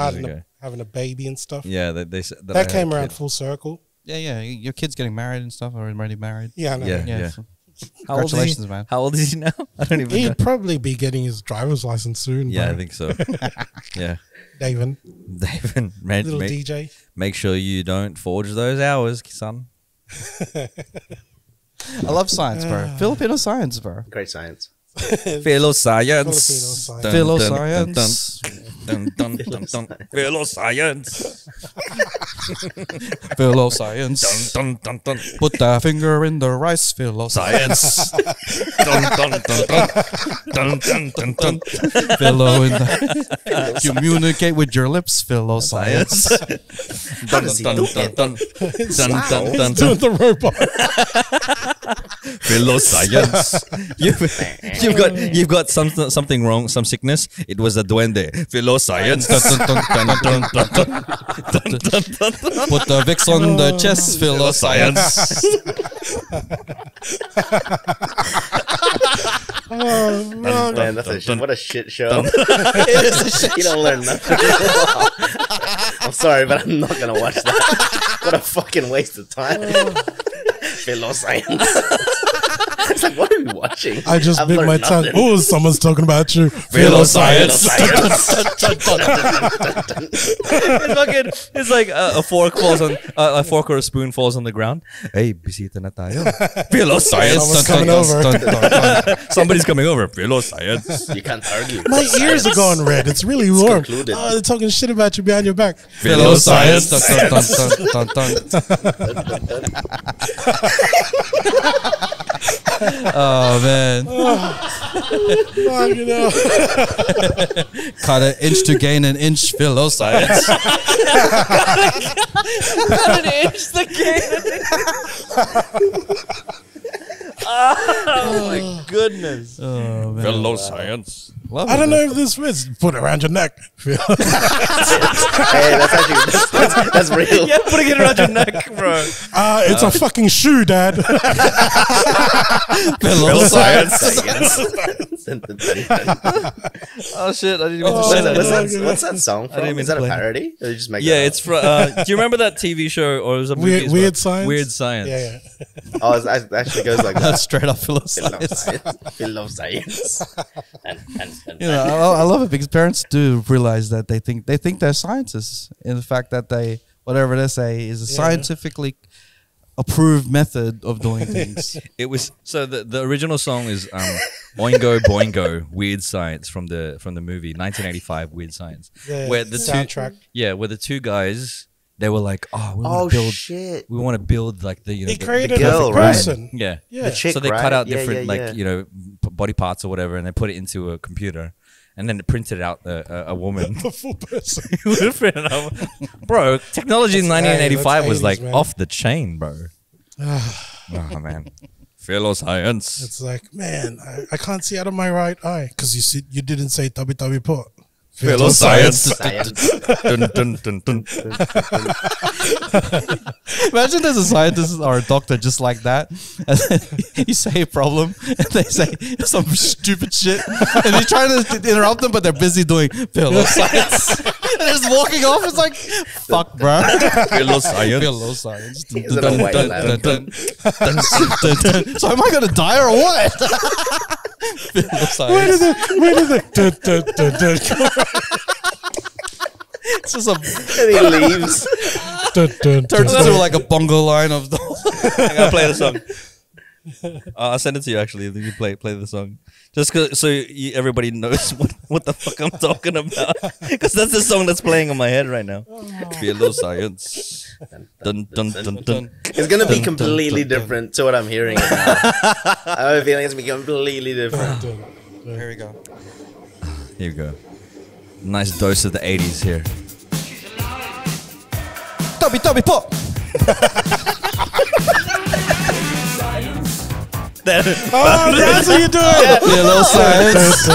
Having a baby and stuff. Yeah, they said that came around full circle. Yeah. Your kid's getting married and stuff, or already married. Yeah, I know. Yeah. So Congratulations, man. How old is he now? I don't even know. He'd probably be getting his driver's license soon. Yeah, bro. I think so. Yeah. David, Little DJ. Make sure you don't forge those hours, son. I love science, bro. Filipino science, bro. Great science. Philo science. Philo science. Philo science. Philo science. Put the finger in the rice. Philo Science. Philo in the communicate with your lips. Philo science. How does he do it? Doing the robot. Philo science. You've got something wrong, some sickness. It was a duende. Philo science. Put the Vicks on the chest. Philo science. Man, what a shit show. You don't learn nothing. I'm sorry, but I'm not gonna watch that. What a fucking waste of time. Philo science. It's like, what are we watching? I just I've bit learned my nothing. tongue. Oh, someone's talking about you. Philo science. It's like a fork falls on a fork or a spoon falls on the ground. Hey, bisita na tayo. Philo science. Someone's coming over. Somebody's coming over. Philo science. You can't argue. My ears are going red. It's really warm. concluded. Oh, they're talking shit about you behind your back. Philo science. Oh man. Fuck, you know. Cut an inch to gain an inch. Philo science. Cut an inch to gain an inch. Oh my goodness. Oh man. Philo science. Love I it, don't man. know if this fits. Put it around your neck. Hey, that's actually that's real. Yeah, putting it around your neck, bro. It's a fucking shoe, Dad. Philo science. Oh shit! I didn't even say that. What's that song I didn't from? mean Is that to a play. parody? Or you just make Yeah, that it's from. Do you remember that TV show or it was a movie? as well? Weird Science? Weird Science. Yeah. up? Oh, it actually goes like that. That's straight up Philo Philo science. science. Philo science. And You know, I love it because parents do realize that they think they're scientists in the fact that they whatever they say is a scientifically approved method of doing things. It was so the original song is Oingo Boingo Weird Science from the movie 1985 Weird Science. Yeah, where the soundtrack. where the two guys they were like, oh, we want to build shit. we want to build like the He the created girl, a right? person. yeah. Yeah. The chick, So they right? cut out Yeah, different yeah, like body parts or whatever, and they put it into a computer, and then it printed out a woman. The full person. Bro, technology in 1985 was 80s, like man. off the chain, bro. Oh man, Philo science. It's like, man, I can't see out of my right eye because you didn't say tabi tabi po. Philo science. Science. Dun, dun, dun, dun. Imagine there's a scientist or a doctor just like that. And then you say a problem and they say some stupid shit. And you're trying to interrupt them, but they're busy doing Philo science. And they're just walking off. It's like, fuck, bro. Philo science. Philo science. Is it a white lab? So am I going to die or what? Philo Where science. did the It's just a And he leaves. turns into like a bongo line of the. I gotta play the song. I'll send it to you actually. You play the song, just so everybody knows what the fuck I'm talking about. Because that's the song that's playing on my head right now. Filo science. Dun dun dun dun. It's gonna be completely different to what I'm hearing. Now. I have a feeling it's gonna be completely different. Here we go. Here we go. Nice dose of the 80s here. Tubby pop. Oh, that's what you're doing. Filo science.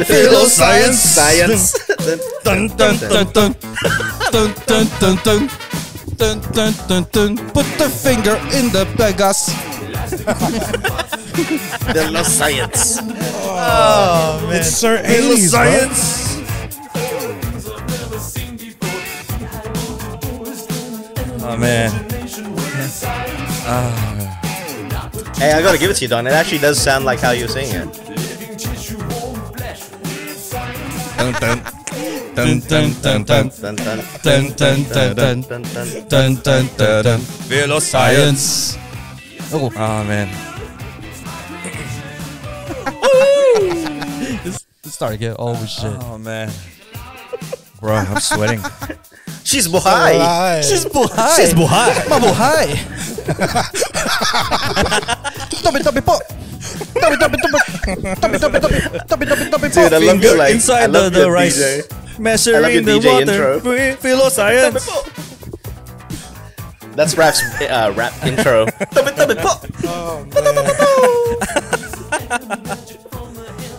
Filo science. Science. Dun dun dun dun. Dun dun dun dun. Dun dun dun dun. Put the finger in the Vegas. The lost science. Oh man. It's so Filo 80s, science. Oh man. Hey, I gotta give it to you, Don. It actually does sound like how you're saying it. Dun dun dun dun dun dun. Dun, dun, Dun dun dun dun. dun, dun. Dun dun dun dun. Filo science. Oh, Oh man. it's starting to get oh shit. Oh man. Bro, I'm sweating. She's bohai. Alive. She's buhay. She's buhay. Mabuhay. Tabi pop. Tabi Dude, I love your like. Inside I love the your rice. DJ. I love Measuring your the DJ water. intro. Filo science. That's rap's rap intro. Oh, man.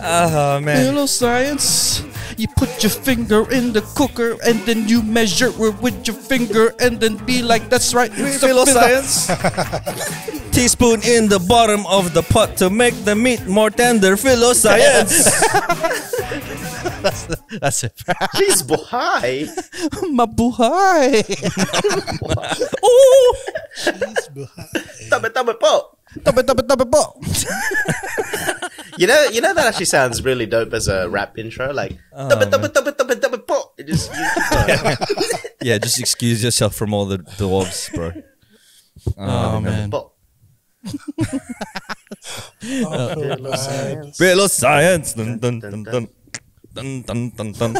Oh man. Filo science. You put your finger in the cooker and then you measure it with your finger and then be like, that's right. It's a Filo science. Teaspoon in the bottom of the pot to make the meat more tender. Filo science. That's it. She's bohai. Mabuhay. Ooh. Tabi po. Tabi pop. You know that actually sounds really dope as a rap intro. Like tabi po. It just you keep going. Yeah, just excuse yourself from all the dwarves, bro. Oh man. Po. Filo science. Dun dun dun dun. Dun dun dun dun.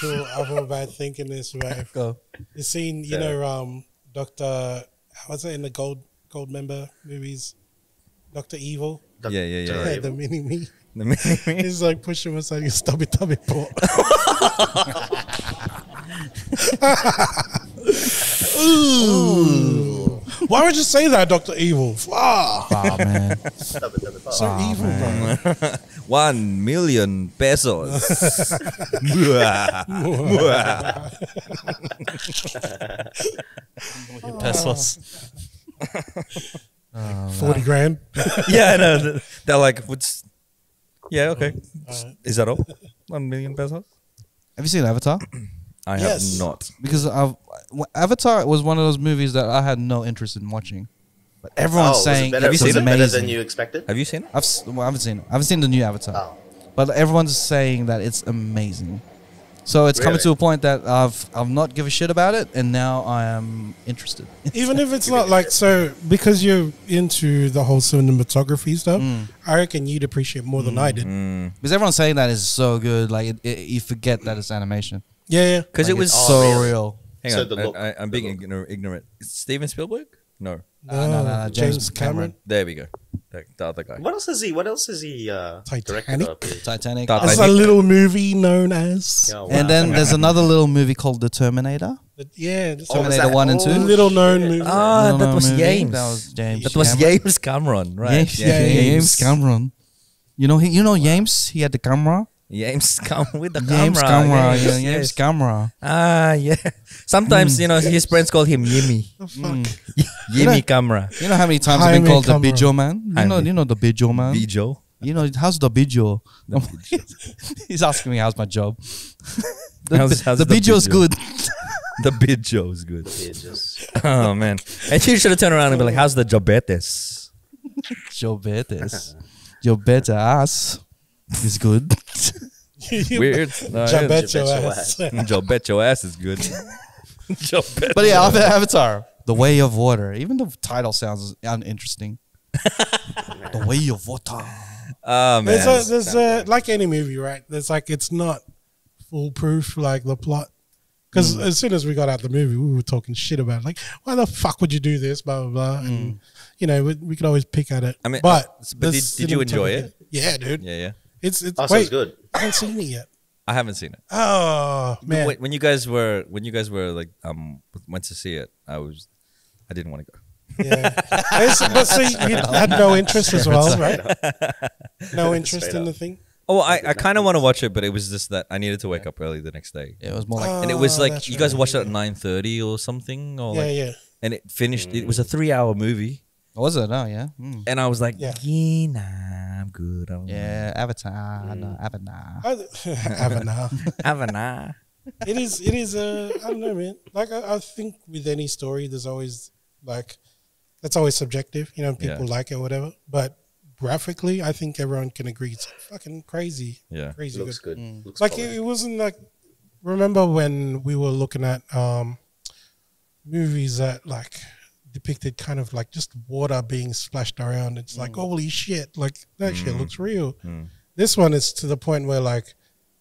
I feel bad thinking this, right? Go. You seen, you know, Dr. What's it in the gold member movies? Dr. Evil. Yeah. The mini me. The mini-me. He's like pushing him aside. You stubby pot. Ooh. Why would you say that, Dr. Evil? Ah, Oh man. so evil, bro. 1 million pesos. Pesos. 40 grand. Yeah, I know. They're like, what's. Yeah, okay. Is that all? 1 million pesos? Have you seen Avatar? I Yes. have not. Because Avatar was one of those movies that I had no interest in watching. But everyone's saying better, Have you seen was it? it better amazing. than you expected? Have you seen it? I haven't seen it. I haven't seen the new Avatar. Oh. But everyone's saying that it's amazing. So it's coming Really? to a point that I've not give a shit about it, and now I am interested. Even if it's not like so, because you're into the whole cinematography stuff, I reckon you'd appreciate more than I did. Because everyone's saying that it's so good, like you forget that it's animation. Yeah. Because Like, it was it's so really? real. Hang So on, the look- I'm being ignorant. Is it Steven Spielberg? No. No, James Cameron. There we go. The other guy. What else is he? Directed? Titanic? Up here? Titanic. Titanic. It's a little movie known as. Oh, wow. And then there's another little movie called The Terminator. Yeah. was Terminator that? 1 and 2. Little known movie. Ah, Little that known was movie. James. That was James. That was Cameron. James Cameron, right? James Cameron. You know James? He had the camera. James Cameron with the James camera. camera. Yes, Yeah, yes. James camera. Ah, yeah. Sometimes, his friends call him Yimmy. Yimmy camera. You know how many times I've been Jaime called the Cameron. Bijo man? Jaime. You know the Bijo man? Bijo. You know, how's the Bijo? He's asking me how's my job. How's the the Bijo's Bijo? good. The Bijo is good. Yeah, just Oh, man. And you should have turned around and be like, how's the Jobetes? Jobetes. Your better ass is good. Weird. No, Joe it bet is. your bet your ass. Joe bet your ass is good. Joe bet But yeah, Avatar, The Way of Water. Even the title sounds uninteresting. The Way of Water. Oh man. There's like any movie, right? There's like it's not foolproof, like the plot. Because as soon as we got out the movie, we were talking shit about it. Like, why the fuck would you do this? Blah blah blah. And you know, we could always pick at it. I mean, but did you enjoy it? Yeah, dude. Yeah. It's Oh, so wait, it's good. I haven't seen it yet. I haven't seen it. Oh man, When you guys were like went to see it, I didn't want to go. yeah. But see, you had no interest as well, right? No interest Straight in the up. thing. Oh, I kind of want to watch it, but it was just that I needed to wake up early the next day. Yeah, it was more like And it was like that's you guys right, watched it yeah. at 9:30 or something, or Yeah, like, yeah. and it finished. It was a 3-hour movie, was it? Oh yeah. and I was like, Yeah. yeah, nah, I'm good. I don't Yeah, Avatar. No, Avatar. Avatar. Avatar. It is I don't know, man. Like I think with any story, there's always like that's always subjective. You know, people like it or whatever. But graphically, I think everyone can agree it's fucking crazy. Yeah. Crazy Looks good. good. Looks Like quality. it wasn't like. Remember when we were looking at movies that like depicted kind of like just water being splashed around? It's like holy shit! Like that shit looks real. This one is to the point where like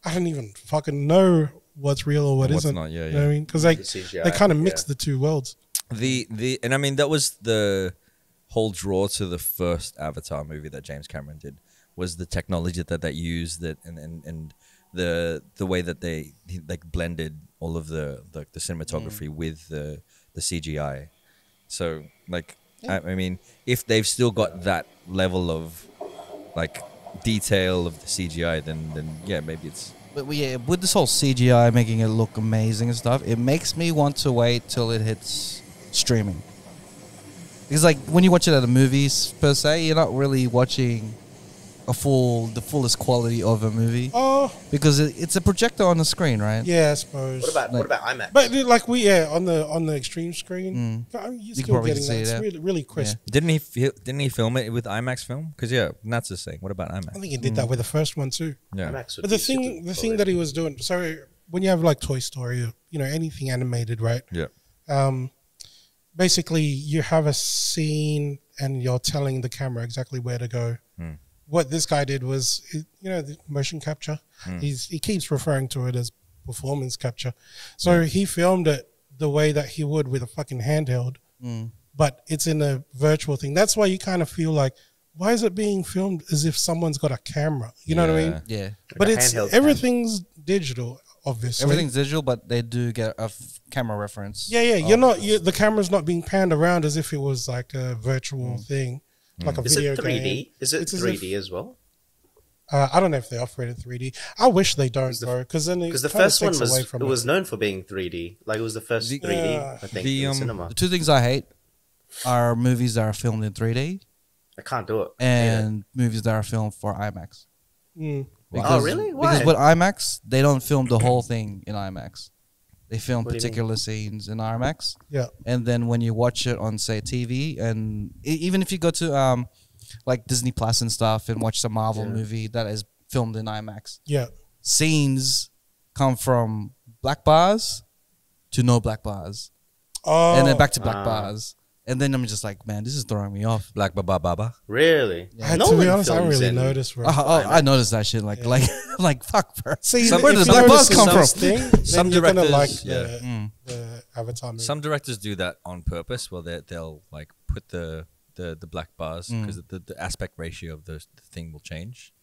I don't even fucking know what's real or what What's isn't. not, yeah, You know what I mean? Because like The CGI, they kind of mix yeah. the two worlds. And I mean that was the whole draw to the first Avatar movie that James Cameron did, was the technology that they used, that and the way that they like blended all of the cinematography with the CGI. So like I mean, if they've still got that level of like detail of the CGI, then yeah, maybe it's. But yeah, with this whole CGI making it look amazing and stuff, it makes me want to wait till it hits streaming. Because like when you watch it at the movies per se, you're not really watching the fullest quality of a movie Oh because it's a projector on the screen, right? yeah, I suppose. What about IMAX? But like on the extreme screen, you're You still probably getting see that. It's that. really crisp. Didn't he film it with IMAX film? Because yeah, Nats is saying. What about I IMAX? think he did that with the first one too. Yeah. IMAX would But be the super thing that he was doing. So when you have like Toy Story, or, you know, anything animated, right? Yeah. Basically, you have a scene and you're telling the camera exactly where to go. What this guy did was, you know, the motion capture. He keeps referring to it as performance capture. So he filmed it the way that he would with a fucking handheld, but it's in a virtual thing. That's why you kind of feel like, why is it being filmed as if someone's got a camera? You know what I mean? Yeah. But a it's handheld everything's digital, obviously. Everything's digital, but they do get a camera reference. Yeah. The camera's not being panned around as if it was like a virtual thing, like a Is video it 3D? game. Is it It's as 3D as well? I don't know if they offer it in 3D. I wish they don't, though, because then Because the kinda first one takes away was from it was known for being 3D. Like it was the first 3D, I think, in cinema. The two things I hate are movies that are filmed in 3D I can't do it. and movies that are filmed for IMAX. Mm. Oh, really? Why? Because with IMAX, they don't film the whole thing in IMAX. They film What do you mean? particular scenes in IMAX. Yeah. And then when you watch it on, say, TV, and even if you go to like Disney Plus and stuff and watch the Marvel movie that is filmed in IMAX, Yeah. scenes come from black bars to no black bars, Oh, and then back to black bars. And then I'm just like, man, this is throwing me off. Black Baba Baba. Really? to No be one honest, I films really in- noticed. Bro. I noticed that shit. Like fuck, bro. See, Some- where if does you black notice bars come the from? thing, then Some you're gonna like directors, the Avatar movie. Some directors do that on purpose. Well, they'll like put the black bars because the aspect ratio of the thing will change.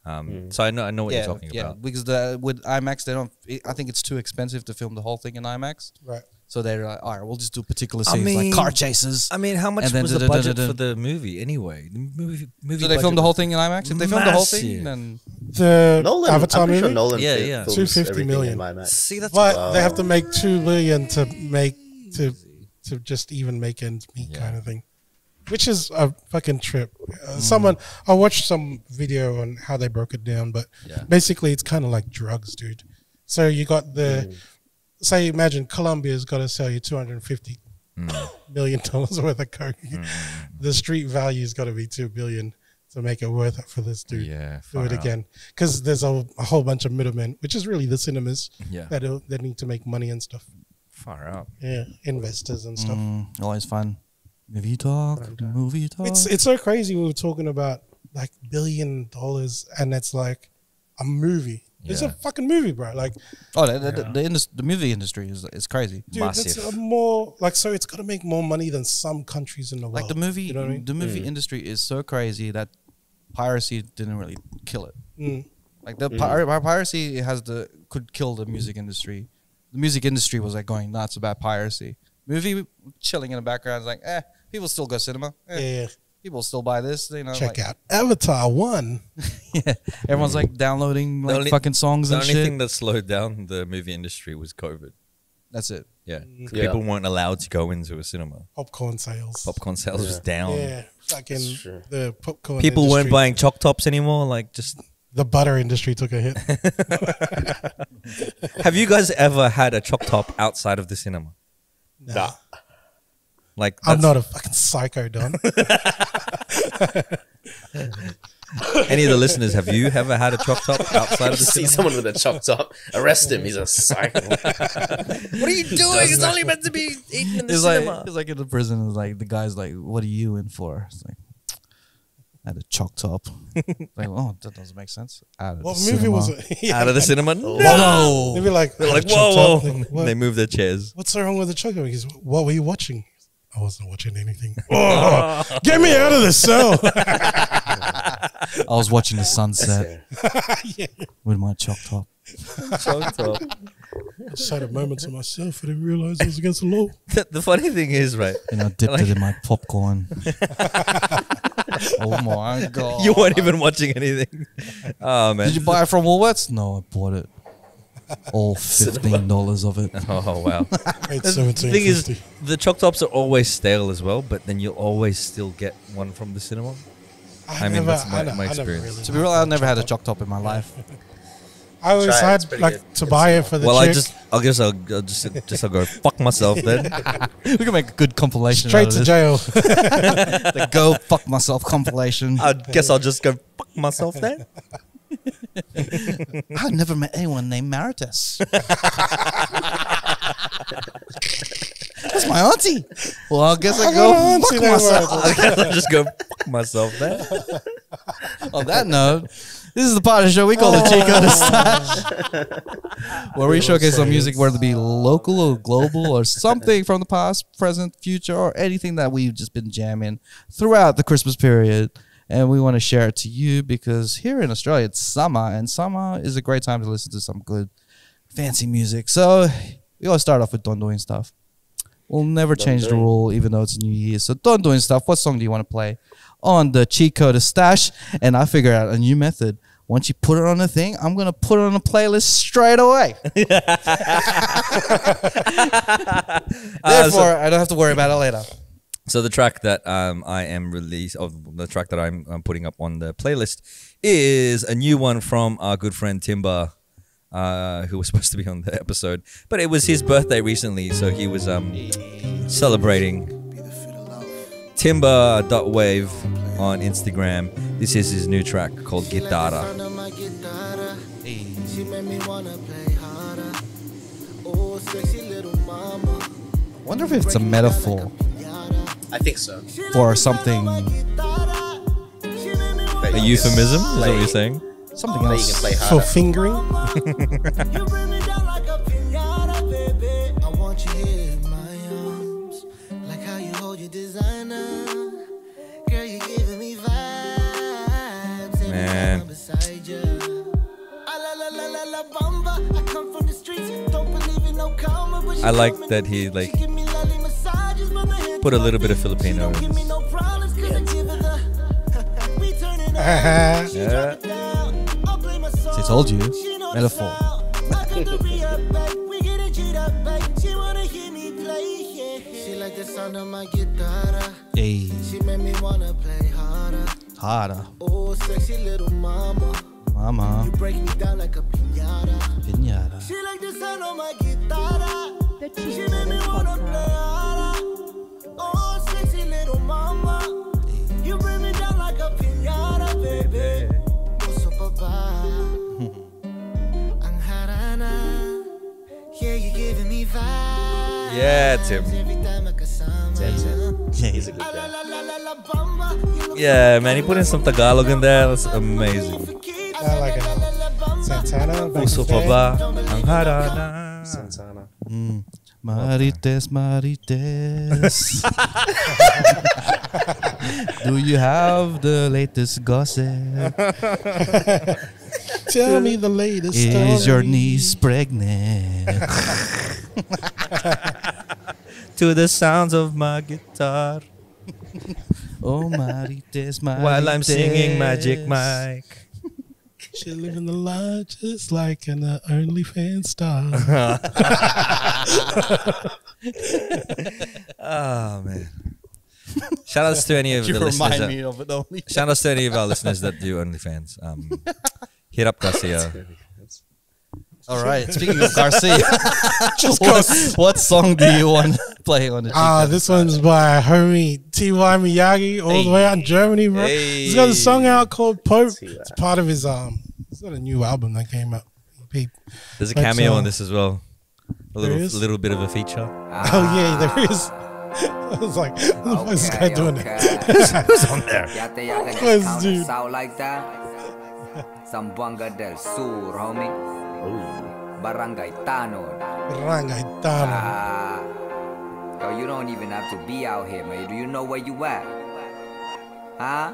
So I know what you're talking about. Because with IMAX, they don't. I think it's too expensive to film the whole thing in IMAX. Right. So they're like, all right, we'll just do particular I scenes mean- like car chases. I mean, how much And then was the budget da-da-da-da-da. for the movie anyway? The movie So they filmed the whole thing in IMAX. If they filmed the whole thing, Massive. then The Nolan, Avatar I'm pretty movie, sure Nolan Yeah, fi- yeah. films 250 everything million. in IMAX. See, that's but they have to make $2 billion to just even make ends meet, kind of thing, which is a fucking trip. I watched some video on how they broke it down, but basically it's kind of like drugs, dude. So you got say, imagine Colombia's got to sell you $250 million worth of coke. The street value's got to be $2 billion. to make it worth it for this dude. Yeah, Do far it out. again. Because there's a whole bunch of middlemen, which is really the cinemas Yeah, that need to make money and stuff. far out. Yeah, investors and stuff. Always fun. Movie talk. Movie talk. It's so crazy. We were talking about like $1 billion, and it's like a movie. It's a Yeah. fucking movie, bro. Like, the movie industry is crazy. dude, it's Massive. more like, so it's got to make more money than some countries in the world. Like the movie, you know what I mean? the movie industry is so crazy that piracy didn't really kill it. Like the piracy could kill the music industry. The music industry was like going nuts about piracy. Movie chilling in the background is like, people still go cinema. Yeah. People still buy this. You know, Check like, out Avatar 1. Yeah, everyone's like downloading like only- fucking songs The and only shit. thing that slowed down the movie industry was COVID. That's it. Yeah, 'Cause Yeah. people weren't allowed to go into a cinema. Popcorn sales. Popcorn sales was down. Yeah. Fucking That's true. the popcorn People industry, weren't buying choc tops anymore. Like, just The butter industry took a hit. have you guys ever had a choc top outside of the cinema? Nah. Like, I'm that's- not a fucking psycho, Don. Any of the listeners, have you ever had a choc top outside of the See cinema? someone with a chopped top, arrest him. He's a psycho. What are you doing? It's only meant to be eaten in the It's cinema. like in the prison. It's like the guy's like, "What are you in for?" It's like, "I had a chalk top." Like, oh, that doesn't make sense. Out of What the movie cinema. was it? Yeah. Out of the cinema? No. They'd be like, They're like, "Chopped whoa, up." whoa. Like, what? They move their chairs. What's so wrong with the chocolate? Because what were you watching? I wasn't watching anything. Oh, get me out of this cell. I was watching the sunset Yeah. with my chalk top. Choc top. I just had a moment to myself. I didn't realize it was against the law. The funny thing is, right? And I dipped it in my popcorn. Oh my god! You weren't even watching anything. Oh, man. Did you buy it from Woolworths? No, I bought it. All $15 of it. Oh, wow. Paid The thing is, $17.50. the choc tops are always stale as well, but then you'll always still get one from the cinema. I mean, that's my experience. To be real, I never had a chalk top in my life. I always Try it, it's had pretty like good. to buy it for the Well, chick. I'll just go fuck myself then. We can make a good compilation. Straight out to of jail. this. The go fuck myself compilation. I guess I'll just go fuck myself then. I never met anyone named Maritas. That's my auntie. Well, I guess I I got go an auntie fuck named myself. I guess I'll just go fuck myself then. On that note, this is the part of the show we call the Cheatcoders Stash, where we showcase some music, whether it be local or global or something from the past, present, future, or anything that we've just been jamming throughout the Christmas period. And we want to share it to you because here in Australia, it's summer, and summer is a great time to listen to some good, fancy music. So we always start off with Don Doing Stuff. We'll never change the rule, even though it's New Year. So Don Doing Stuff, what song do you want to play on the Cheatcoders Stash? And I figured out a new method. Once you put it on the thing, I'm going to put it on a playlist straight away. Therefore, I don't have to worry about it later. So the track that I'm putting up on the playlist is a new one from our good friend Timber, who was supposed to be on the episode, but it was his birthday recently, so he was celebrating. Timber.wave on Instagram. This is his new track called Guitarra. Wonder if it's a metaphor I think so. for something, A euphemism, is that what you're saying? something That you can else. play For harder. fingering. Man. I like that he like put a little bit of Filipino in this. Yeah. I told you, metaphor. Hey, harder, Oh, sexy little mama. mama, You break me down like a piñata. pinata. She like the sound of my guitarra. The She make me Cheatcoders wanna play podcast. harder. Oh, sexy little mama. You bring me down like a piñata. bebe, puso pa ba? Ang harana, yeah, you giving me vibes. Yeah, Tim. Every time magkasama. He's a good guy. La bamba, you look Yeah, man, he put in some Tagalog in there. That's amazing. I like it. Santana. back Puso in pa the day. ba ang harana? Santana. Marites, Marites. Do you have the latest gossip? Tell me the latest Is your story. niece pregnant? To the sounds of my guitar Oh, Marites, Marites. while I'm singing Magic Mike. She living the life just like an OnlyFans star. Oh man! Shout outs to any of You the listeners. remind me of it only. Shout outs to any of our listeners that do OnlyFans. Hit up Garcia. All right. Speaking of Garcia, what song do you want to play on the Cheatcoders? This one's by homie T.Y. Miyagi, all the way out in Germany, bro. He's got a song out called Pope. It's part of his He's got a new album that came out. There's a Like, cameo so- on this as well. A There is? little bit of a feature. Oh yeah, there is. I was like, what the fuck is this guy doing it? Who's on there? Cause, dude. Out like that. Zamboanga del Sur, homie. Barangay Tanod. Barangay Tano. Yo, you don't even have to be out here, man. Do you know where you at? Huh?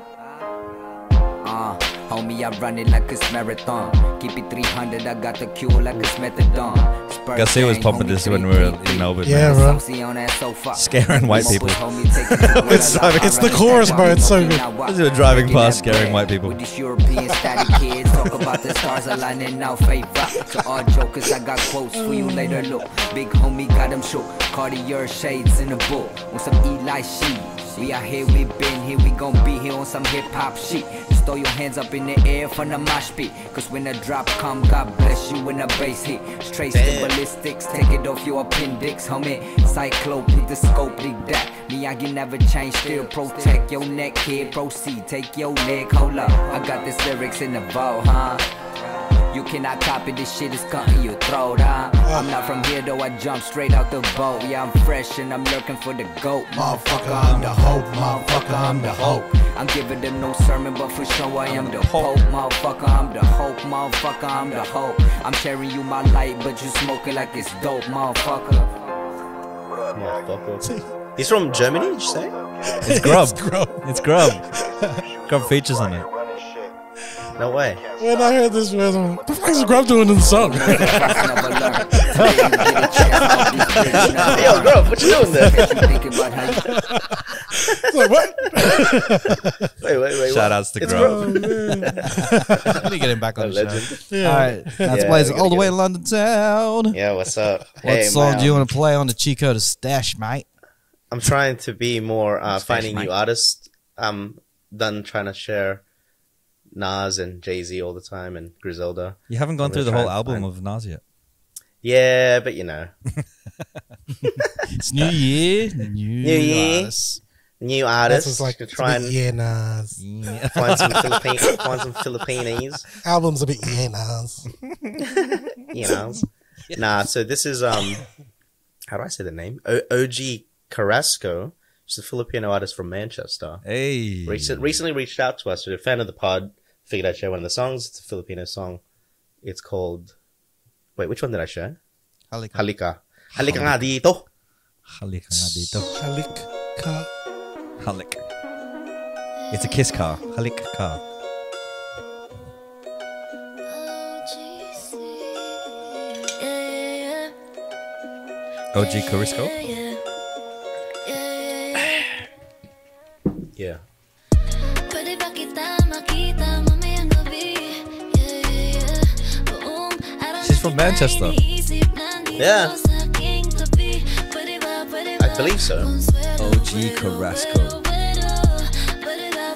Homie, I run it like it's marathon. Keep it 300, I got the cure like it's methadone. Garcia was pumping this when we were in Melbourne. Yeah, man. bro. Scaring white people. It's the chorus, bro. It's so good. As we were driving past, scaring white people. With these European static kids, talk about the stars aligning out favor. To all jokers, I got quotes for you later. Look, big homie got them shook. Cartier shades in the book on some Eli sheet. We out here, we been here, we gon' be here on some hip-hop shit. Just throw your hands up in the air from the mosh pit. Cause when the drop come, God bless you when the bass hit. Straight to ballistics, take it off your appendix, homie. Cyclope with the scope, dig that. Miyagi never change, still protect your neck here. Proceed, take your leg, hold up. I got this lyrics in the vault, huh? You cannot copy this shit, it's cutting your throat, huh? I'm not from here though, I jump straight out the boat. Yeah, I'm fresh and I'm lurking for the goat. Motherfucker, I'm the hope, motherfucker, I'm the hope. I'm giving them no sermon, but for sure I am the pope. Motherfucker, I'm the hope, motherfucker, I'm the hope. I'm sharing you my light, but you smoking like it's dope, motherfucker. He's from Germany, did you say? It's Grub. It's Grub. Grub features on it. No way. When I heard this, man, I'm like, what the fuck is Grub doing in the song? Yo, Grub, what you doing there? It's like, what? Wait. Shout outs to It's Grub. Let me get him back on the Legend. show. All right. That's Yeah, Blaze we all the gotta way get in London town. Yeah, what's up? What song do you want to play on the Cheatcoders stash, mate? I'm trying to be more finding mate. new artists. I'm done trying to share Nas and Jay-Z all the time and Griselda. You haven't gone I'm through the gonna whole try and album find- of Nas yet. Yeah, but you know, It's New Year. New Year. artists. new That's artists. just like, to it's a try bit and yenas. find some Filipinos. Album's a bit yenas. You know. Nah, so this is how do I say the name? OG Carrasco. She's a Filipino artist from Manchester. Hey. Recently reached out to us. She's a fan of the pod. Figured I'd share one of the songs. It's a Filipino song. It's called. Wait, which one did I share? Halika. Halika. Halika nga dito. Halika nga dito. Halik ka. Halik. It's a kiss car. Halik car. OG Carisco? Yeah. Pwede ba kita makita mamayang gabi? Buong araw She's from Manchester. iniisip nandito Yeah. sa aking tabi. Pwede ba I believe so. consuelo, OG pero, Carrasco. pero,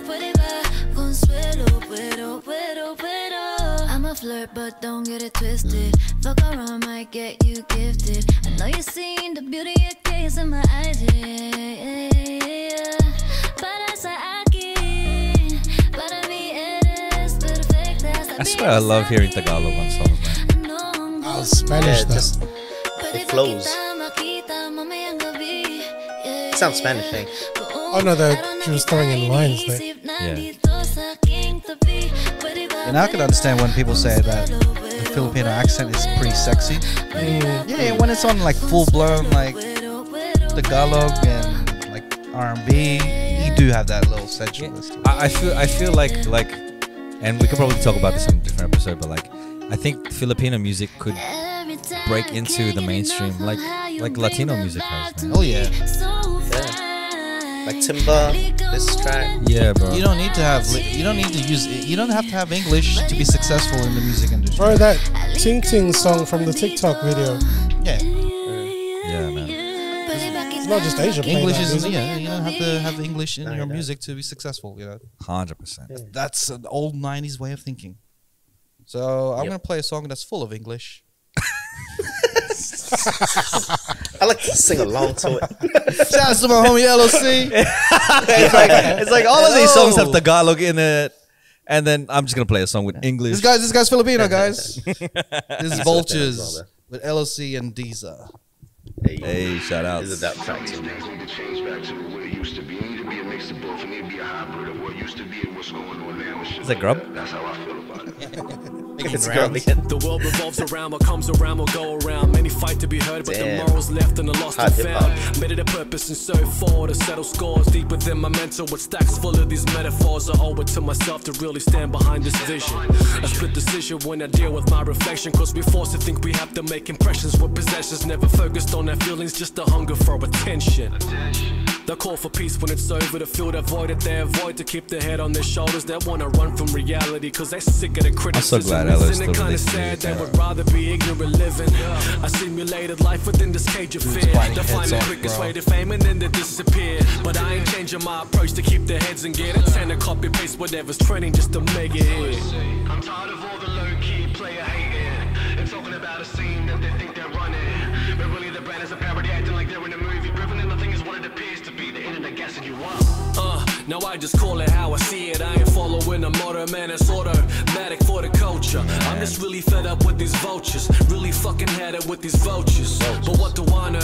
pwede ba consuelo, pero I'm a flirt but don't get it twisted. Fuck around might get you gifted. I know you've seen the beauty of gaze in my eyes, yeah. Para sa akin, para mi eres. I swear I love hearing Tagalog on songs, man. Oh, Spanish Yeah, stuff. it flows. It sounds Spanish, eh? Oh no, she was throwing in lines there. Yeah. And I can understand when people say that the Filipino accent is pretty sexy. Yeah, when it's on like full blown like Tagalog and like R&B, you do have that little sensualist. I feel like, and we could probably talk about this on a different episode, but like, I think Filipino music could break into the mainstream like Latino music has, man. Oh yeah. Like Timber, this track. Yeah, bro. You don't need to have to have English to be successful in the music industry. Bro, that Ting Ting song from the TikTok video. Yeah. Yeah, man. It's not just Asia playing English that is music. you don't have to have English in No, your you music to be successful, 100%. That's an old 90s way of thinking. So I'm Yep. gonna play a song that's full of English. I like to sing along to it. Shout out to my homie LOC. It's like all of these songs have Hello. Tagalog in it, and then I'm just gonna play a song with English. This guy's Filipino, guys. This is He's Vultures Filipino, with LOC and Deezer. Hey, shout out. This is that track too. Things need to change back to what it used to be. It need to be a mix of both. It need to be a hybrid of what used to be and what's going on now. And shit Is that like Grub? That's how I feel about it. It's Grub again. The world revolves around, what comes around will go around. Many fight to be heard, but Damn. the morals left and the lost Hard and hip-hop. found. Made it a purpose and so far to settle scores deep within my mental. With stacks full of these metaphors, I owe it to myself to really stand behind this vision. A split decision when I deal with my reflection, cause we're forced to think we have to make impressions with possessions. Never focused on our feelings, just a hunger for attention. They call for peace when it's over, to fill that void that they avoid, to keep their head on their shoulders. They wanna run from reality, cause they're sick of the criticism. glad Ella's Isn't it still kinda releasing sad music, they yeah. would rather be ignorant living? I simulated life within this cage of fear. biting They find heads the off, quickest bro. way to fame and then they disappear. But I ain't changing my approach to keep their heads and get it. Tend to copy paste whatever's trending just to make it here. I'm tired of all the low-key player hating and talking about a scene that they think they're running. But really the brand is a parody, acting like they're in a movie. Proving that nothing is what it appears to be. The internet gassing you up. Now I just call it how I see it. I ain't following a motto, man, it's automatic for the culture. I'm just really fed up with these vultures. Really fucking had it with these vultures. But what do I know?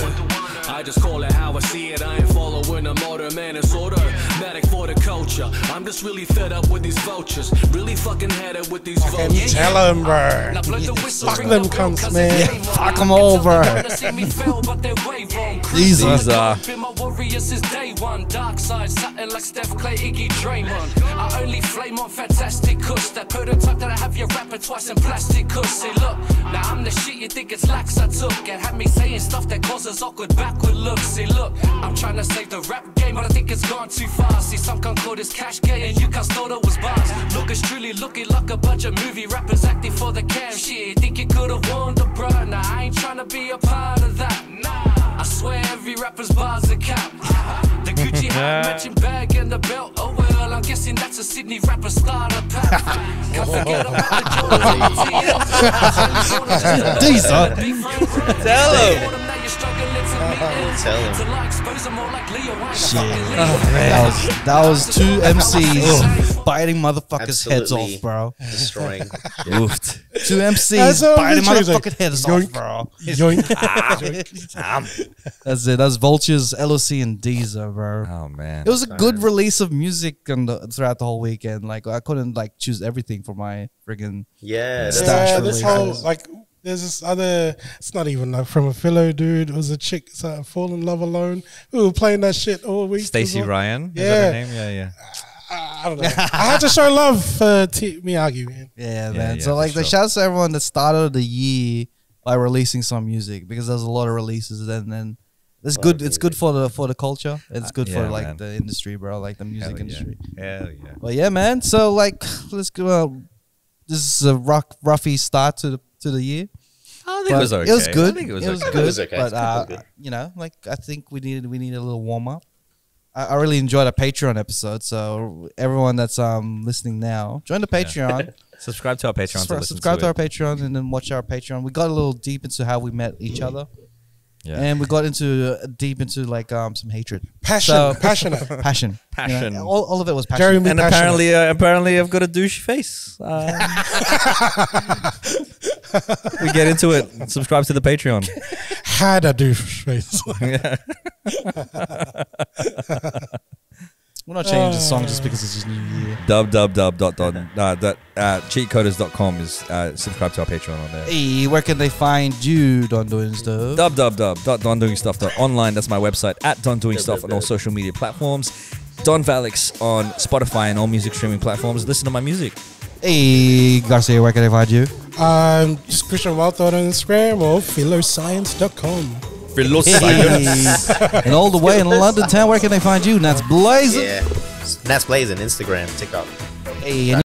I just call it how I see it. I ain't following a motto, man, it's automatic for the culture. I'm just really fed up with these vultures. Really fucking had it with these Can vultures. tell him, bro. Now blow the whistle, Fuck ring them the bell, cunts, 'cause man. it's Yeah, game fuck on. 'em I guess over. they wanna see me fail, but they're way wrong. These are- Been my warriors since day one. Dark side, satin like Steph Clay, Iggy, Draymond. I only flame on fantastic kush. That prototype that I have your rapper twice in plastic kush. Say look, now I'm the shit you think it's lax I took. And had me saying stuff that causes awkward backward looks. Say look, I'm trying to save the rap game, but I think it's gone too far. See some can call this cash gay and you can't stole those bars. Look, it's truly looking like a bunch of movie rappers acting for the cam shit. Think you could've won the bruh? Nah, I ain't trying to be a part of that. Nah, I swear every rapper's bars a cap. The Gucci hat, matching bag and the belt. Oh well, I'm guessing that's a Sydney rapper starter pack. Can't forget about the Deezer. Tell him. Tell him. That was two MCs biting motherfuckers' heads Absolutely off, bro. Destroying. Oofed. Two That's MCs all biting the truth, like, motherfucking heads yoink. off, bro. Yoink. That's it. That's Vultures, LOC, and Deezer, bro. Oh man. It was a good release of music throughout the whole weekend. Like I couldn't like choose everything for my friggin' Yeah, that's Stash Yeah, this whole releases. like there's this other. It's not even like from a Filo dude. It was a chick. Fall in Love Alone. We were playing that shit all week. Stacey as well. Ryan. Is Yeah. that her name? Yeah, yeah. I don't know. I had to show love for Miyagi, man. Yeah, man. yeah, So for like the sure. shouts to everyone that started the year by releasing some music, because there's a lot of releases and then it's good. It's good for the culture. It's good for yeah, like man. the industry, bro. Like the music Hell industry. Yeah. Hell yeah. But yeah, man. So like let's go. This is a roughy start to the year. I think But it was okay. It was good. I think it was It was okay. good. It was okay. But It's good. you know, like I think we need a little warm up. I really enjoyed our Patreon episode. So everyone that's listening now, join the Patreon. Subscribe to our Patreon. Subscribe to our Patreon and then watch our Patreon. We got a little deep into how we met each other. Yeah. And we got into deep into like some hatred, Passion. passion. Passion. You know, all of it was passion. Jeremy And passionate. apparently, I've got a douche face. We get into it. Subscribe to the Patreon. Had a douche face. We're not changing the song just because it's just New Year. Cheatcoders.com is subscribe to our Patreon on there. Hey, where can they find you, Don Doing Stuff? www.dondoingstuff.online. That's my website. At Don Doing Stuff on all social media platforms. Don Valix on Spotify and all music streaming platforms. Listen to my music. Hey, Garcia, where can they find you? Just Christian Wildthought on Instagram or philoscience.com. And all the way in London town, where can they find you? Nats Blazing. Yeah. That's Blazing, Instagram, TikTok. Hey, and